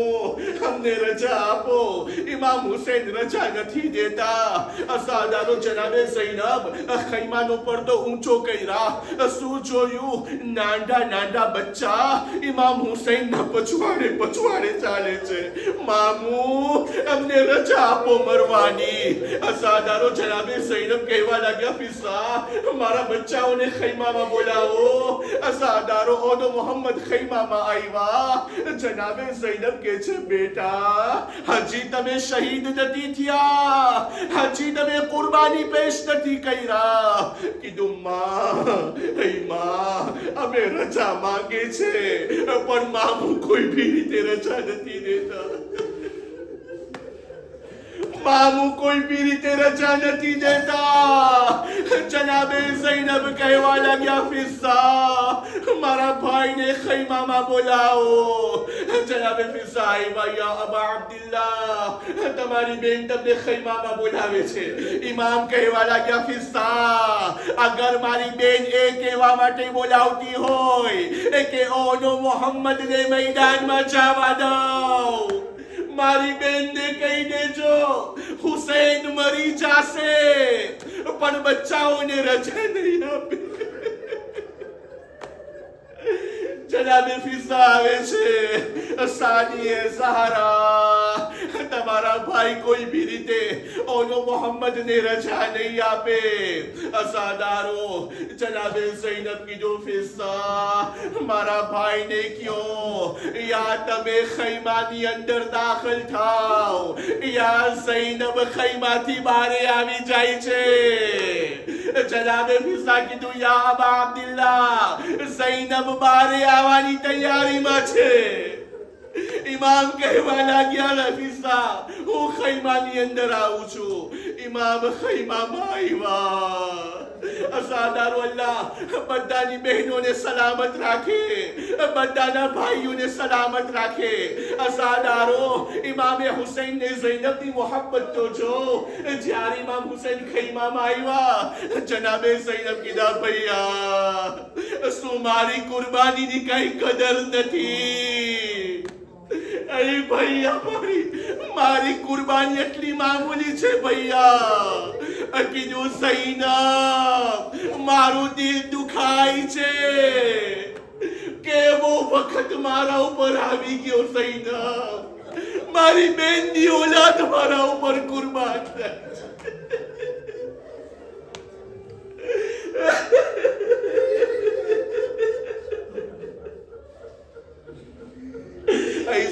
[SPEAKER 1] અમને રજા આપો. ઇમામ હુસૈન રજા નથી દેતા. અસાદારો જનાબે ઝૈનબ ખૈમાનો પડદો ઊંચો કર્યા. શું જોયું? નાના નાના બચ્ચા ઇમામ હુસૈનના પછવાડે ચાલે છે. મામુ અમને રજા આપો મરવાની. અસાદારો જનાબે ઝૈનબ કહેવા લાગ્યા, ફિસા મારા બચ્ચાઓને ખૈમામાં બોલાવો. અસાદારો ઓનો મોહમ્મદ ખૈમામાં આવ્યા. જનાબે ઝૈનબ કહે છે, બેટા હજી તમે શહીદ નથી થયા, હજી તમે કુરબાની પેશ નથી કર્યા. કીધું, માં અમે રજા માંગે છે પણ મામુ કોઈ બી રીતે રજા નથી દેતા. મામુ કોઈ બી રીતે રજા નથી દેતા. જનાબે ઝૈનબ કહેવા લાગ્યા, ફિઝા મારા ભાઈને ખૈમામાં બોલાવો. જનાબે ફિઝા આવ્યા. યા અબા અબ્દુલ્લાહ તમારી બેન તમને ખૈમામાં બોલાવે છે. ઇમામ કહેવા લાગ્યા, ફિઝા અગર મારી બેન એ કહેવા માટે બોલાવતી હોય કે ઓનો મોહમ્મદને મેદાનમાં જવા દો, મારી બેનને કહી દેજો હુસૈન મરી જાશે પણ બચ્ચાઓને રજા નહીં આપે. જનાબે ફિઝા આવે છે, સાનીએ ઝહરા તમારા ભાઈ કોઈ બી રીતે ઓનો મોહમ્મદને રજા નહીં આપે. અસાદારો જનાબે ઝૈનબ કીધું, ફિઝા મારા ભાઈને કયો યા તમે ખૈમાની અંદર દાખલ થાઓ યા ઝૈનબ ખૈમાથી બહાર આવી જાય છે. જનાબે ફિઝા કીધું, યા અબા અબ્દુલ્લાહ ઝૈનબ બહાર આવવાની તૈયારીમાં છે. ઇમામ કહેવા લાગ્યા, ફિઝા હું ખૈમાની અંદર આવું છું. ઇમામ ખૈમામાં આવ્યા. અસાદારો અલ્લાહ બધાની બહેનોને સલામત રાખે, બધાના ભાઈઓને સલામત રાખે. અસાદારો ઇમામે હુસૈનને ઝૈનબની મોહબ્બત તો જો. જ્યારે ઇમામ હુસૈન ખૈમામાં આવ્યા, જનાબે ઝૈનબ કીધા, ભૈયા શું મારી કુરબાનીની કઈ કદર નથી? અરે ભૈયા મારી કુરબાની એટલી મામૂલી છે ભૈયા. કીધું, ઝૈનબ મારું દિલ દુખાય છે. કેવો વખત મારા ઉપર આવી ગયો ઝૈનબ, મારી બેનની ઓલાદ મારા ઉપર કુરબાન થાય.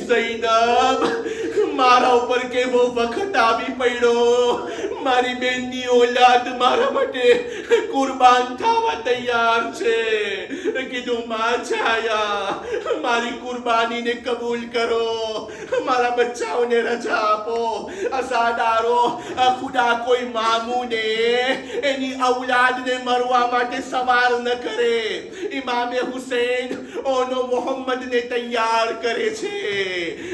[SPEAKER 1] ઝૈનબ મારા ઉપર કેવો વખત આવી પડ્યો, મારી બેનની ઓલાદ મારા માટે કુરબાન થવા તૈયાર છે. કીધું, માં છાયા મારી કુરબાનીને કબૂલ કરો, મારા બચ્ચાઓને રજા આપો. અસાદારો ખુદા કોઈ મામૂને એની ઔલાદને મરવા માટે સવાર ન કરે. ઇમામે હુસૈન ઓનો મોહમ્મદને તૈયાર કરે છે.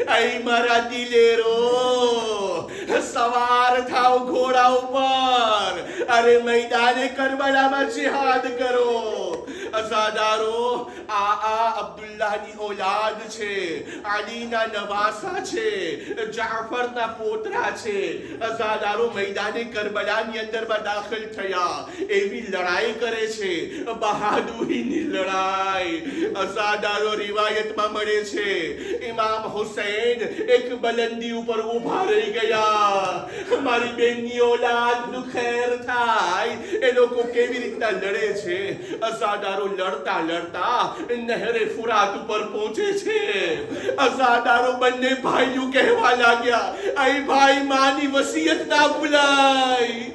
[SPEAKER 1] આઈ મારા દિલેરો સવાર થાવ ઘોડા ઉપર, અરે મેદાને કરબલામાં જિહાદ કરો. અઝાદારો આ અબ્દુલ્લાહની ઔલાદ છે, અલીના નવાસા છે, જાફરના પોતરા છે. અઝાદારો મેદાને કરબલાની અંદરમાં દાખલ થયા, એવી લડાઈ કરે છે, બહાદુરીની લડાઈ. અઝાદારો રિવાયતમાં મળે છે, ઇમામ હુસૈન એક બલંદી ઉપર ઊભા રહી ગયા. મારી બેનની ઔલાદનું ખેર થાય એ લોકો કેવી રીતના લડે છે. અઝાદારો લડતા લડતા નહેરે ફુરાત ઉપર પહોંચે છે. અઝાદારો બંને ભાઈઓ કહેવા લાગ્યા, આઈ ભાઈ માની વસિયત ના ભૂલાય,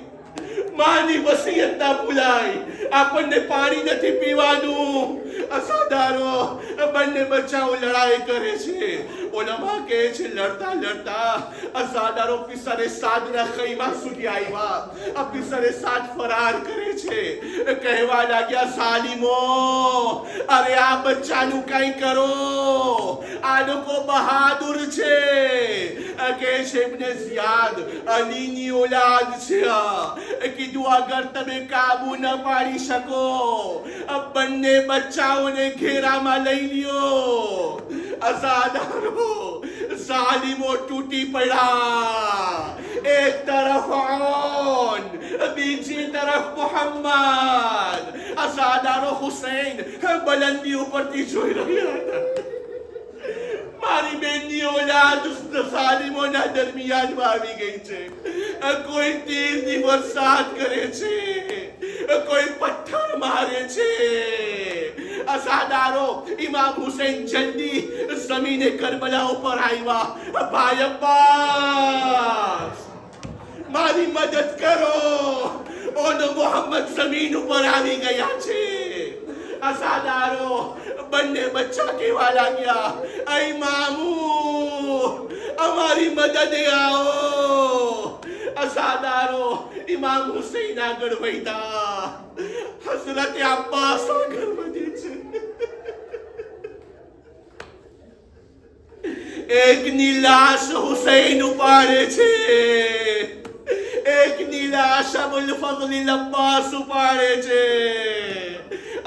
[SPEAKER 1] માની વસિયત ના ભૂલાય, આપણને પાણી નથી પીવાનું. અસાદારો બંને બચ્ચાઓ લડાઈ કરે છે. ઓલામા કહે છે, લડતા લડતા અસાદારો પિસરે સાદના ખૈમા સુધી આવ્યા. આ પિસરે સાદ ફરાર કરે છે. કહેવા લાગ્યા, સાલિમો અરે આ બચ્ચાનું કઈ કરો, આ આ લોકો બહાદુર છે. કે છે ઇબ્ને ઝિયાદ અલીની ઓલાદ છે. કીધું અગર તમે કાબુ ન પાડી શકો, બંને બચ્ચાઓને ઘેરામાં લઈ લ્યો. અઝાદારો ઝાલિમો તૂટી પડ્યા. એક તરફ ઓન, બીજી તરફ મોહમ્મદ. અઝાદારો હુસૈન બલંદી ઉપરથી જોઈ રહ્યા હતા. મારી બેનની ઓલાદ ઝાલિમોના દરમિયાનમાં આવી ગઈ છે. કોઈ તીરની વરસાદ કરે છે, કોઈ પથ્થર મારે છે. અઝાદારો ઇમામ હુસૈન જલ્દી જમીને કરબલા ઉપર આવ્યા. ભાઈ અબ્બાસ મારી મદદ કરો, ઓનો મોહમ્મદ જમીન ઉપર આવી ગયા છે. અઝાદારો બંને બચ્ચા કહેવા લાગ્યા, અય મામુ અમારી મદદે આવો. અઝાદારો ઇમામ હુસૈન આગળ વધ્યા. હઝરત અબ્બાસ આગળ વધી છે. એકની લાશ હુસૈન ઉપાડે છે, એકની લાશ અબુલ ફઝલ અબ્બાસ ઉપાડે છે.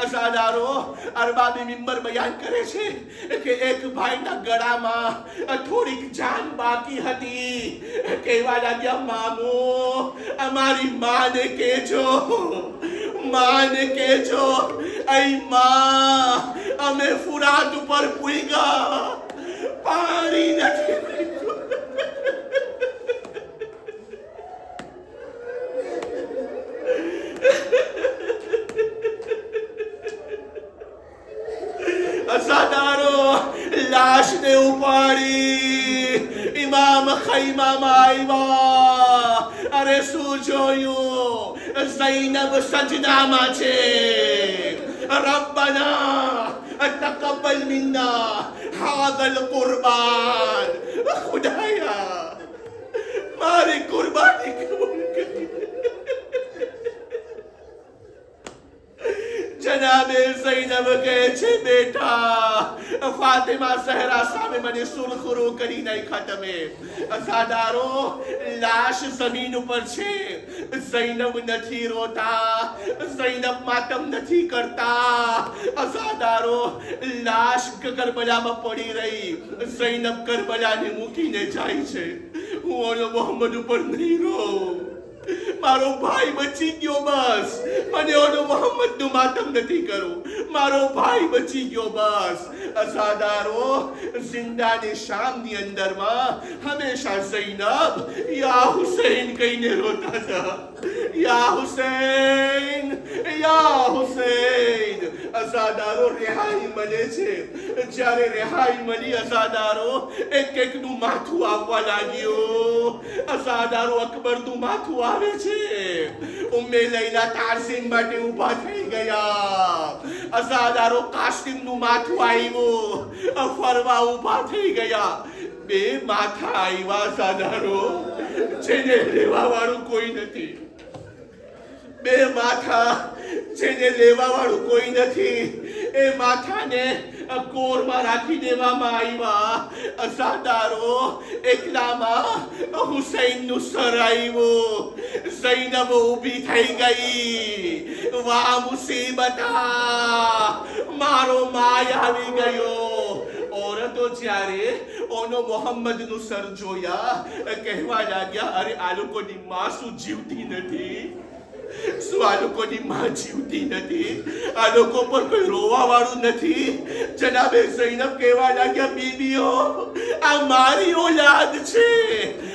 [SPEAKER 1] અઝાદારો અરબાબી મિંબર બયાન કરે છે કે એક ભાઈના ગળામાં થોડીક જાન બાકી હતી. કહેવા લાગ્યા, મામો અમારી માને કહેજો, માને કહેજો, અય માં અમે ફુરાત ઉપર પૂગ્યા, પાણી નથી. અઝાદારો લાશને ઉપાડી ઇમામ ખૈમામાં આવ્યા. અરે શું જોયું? ઝૈનબ સજદામાં છે. રબ્બના તકબ્બલ મિન્ના હાદલ કુરબાન. ખુદાયા મારી કુરબાની કબૂલ કરી. જનાબે ઝૈનબ કહે છે, બેટા ફાતિમા ઝહરા સામે મને સુરખરૂ કરી નાખ્યા તમે. અઝાદારો લાશ જમીન ઉપર છે. ઝૈનબ નથી રોતા, ઝૈનબ માતમ નથી કરતા. અઝાદારો લાશ કરબલામાં પડી રહી. ઝૈનબ કરબલાને મૂકીને જાય છે. હું ઓલો મોહમ્મદ ઉપર નહીં રોઉં, મારો ભાઈ બચી ગયો, બસ મને ઓનો મોહમ્મદ નું માતમ નથી કરવું. મારો ભાઈ બચી ગયો, બસ. અઝાદારો જિંદાની શામની અંદરમાં હંમેશા ઝૈનબ યા હુસૈન કહીને રોતા હતા. યા હુસૈન, યા હુસૈન. અઝાદારો રેહાઈ મળે છે. જ્યારે રેહાઈ મળી અઝાદારો એક એકનું માથું આવવા લાગ્યું. અઝાદારો અકબરનું માથું આવે છે. ઉમ્મે લૈલા તારસીન માટે ઊભા થઈ ગયા. અઝાદારો કાસિમનું માથું આવ્યું, ફરવા ઊભા થઈ ગયા. બે માથા આવ્યા અઝાદારો, જેને લેવા વાળું કોઈ નથી. બે માથા જેને લેવા વાળું કોઈ નથી. એ માથાને કોરમાં રાખી દેવામાં આવ્યા. અઝાદારો એકલામાં હુસૈનનું સર આવ્યું. ઝૈનબ ઊભી થઈ ગઈ. વાહ મુસીબતા, મારો માય આવી ગયો. औरतो જ્યારે ઓનો મોહમ્મદનું સર જોયા કહેવા લાગ્યા, અરે આ લોકોની માં શું જીવતી નથી? શું આ લોકોની માં જીવતી નથી? આ લોકો પર કોઈ રોવા વાળું નથી? જનાબે ઝૈનબ કહેવા લાગ્યા, બીબીઓ આ મારી ઓલાદ છે,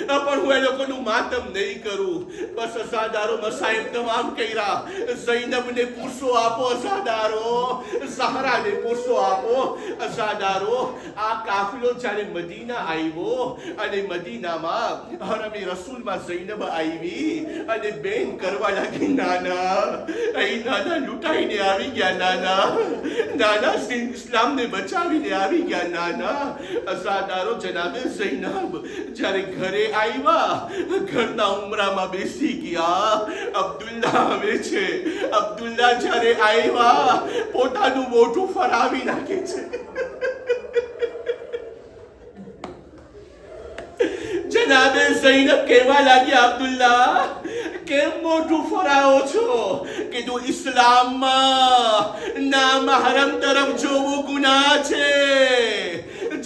[SPEAKER 1] પણ હું એ લોકોનું માતમ નહીં કરું. બસ અઝાદારો મસાઈબ તમામ કર્યા. ઝૈનબને પૂરસો આપો, અઝાદારો ઝહરાને પૂરસો આપો. અઝાદારો આ કાફિલો જ્યારે મદીના આવ્યો અને મદીનામાં હરમે રસૂલમાં ઝૈનબ આવી અને બેન કરવા લાગી, નાના અહીં નાના લૂંટાઈને આવી ગયા, નાના નાના ઇસ્લામને બચાવીને આવી ગયા, નાના. અઝાદારો જનાબે ઝૈનબ જ્યારે ઘરે આવ્યા, ઘરના ઉમરામાં બેસી ગયા. અબ્દુલ્લા આવે છે. અબ્દુલ્લા જ્યારે આવ્યા પોતાનું મોઢું ફરાવી નાખે છે. જનાબે ઝૈનબ કહેવા લાગ્યા, અબ્દુલ્લા કેમ મોઢું ફરાવો છો? કીધું ઇસ્લામમાં ના મહરમ તરફ જોવું ગુનાહ છે.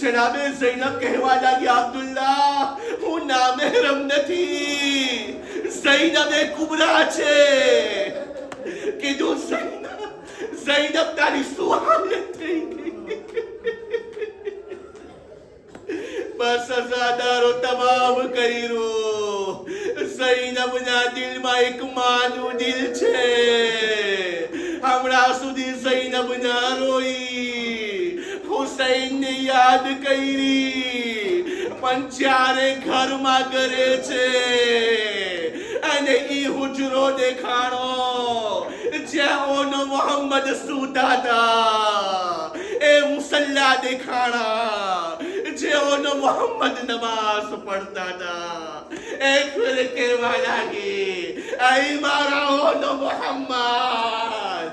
[SPEAKER 1] જનાબે ઝૈનબ કહેવા લાગ્યા, અબ્દુલ્લા હું નામહેરમ નથી, ઝૈનબે કુબરા છે. કીધું ઝૈનબ તારી શું હાલત થઈ ગઈ? બસ અઝાદારો તમામ કર્યું. ઝૈનબના દિલમાં એક માનું દિલ છે. હમણાં સુધી ઝૈનબ ના રોઈ, હુસૈનને યાદ કરી, પણ જ્યારે ઘરમાં કરે છે અને ઈ હુજરો દેખાણો જ્યાં ઓનો મોહમ્મદ સૂતા હતા, એ મુસલ્લા દેખાણા જેઓનો મોહમ્મદ નમાઝ પડતા હતા. એક ફેર કહેવા લાગી, અહીં મારા ઓનો મોહમ્મદ,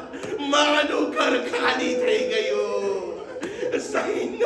[SPEAKER 1] મારું ઘર ખાલી થઈ ગયું. ઝૈનબ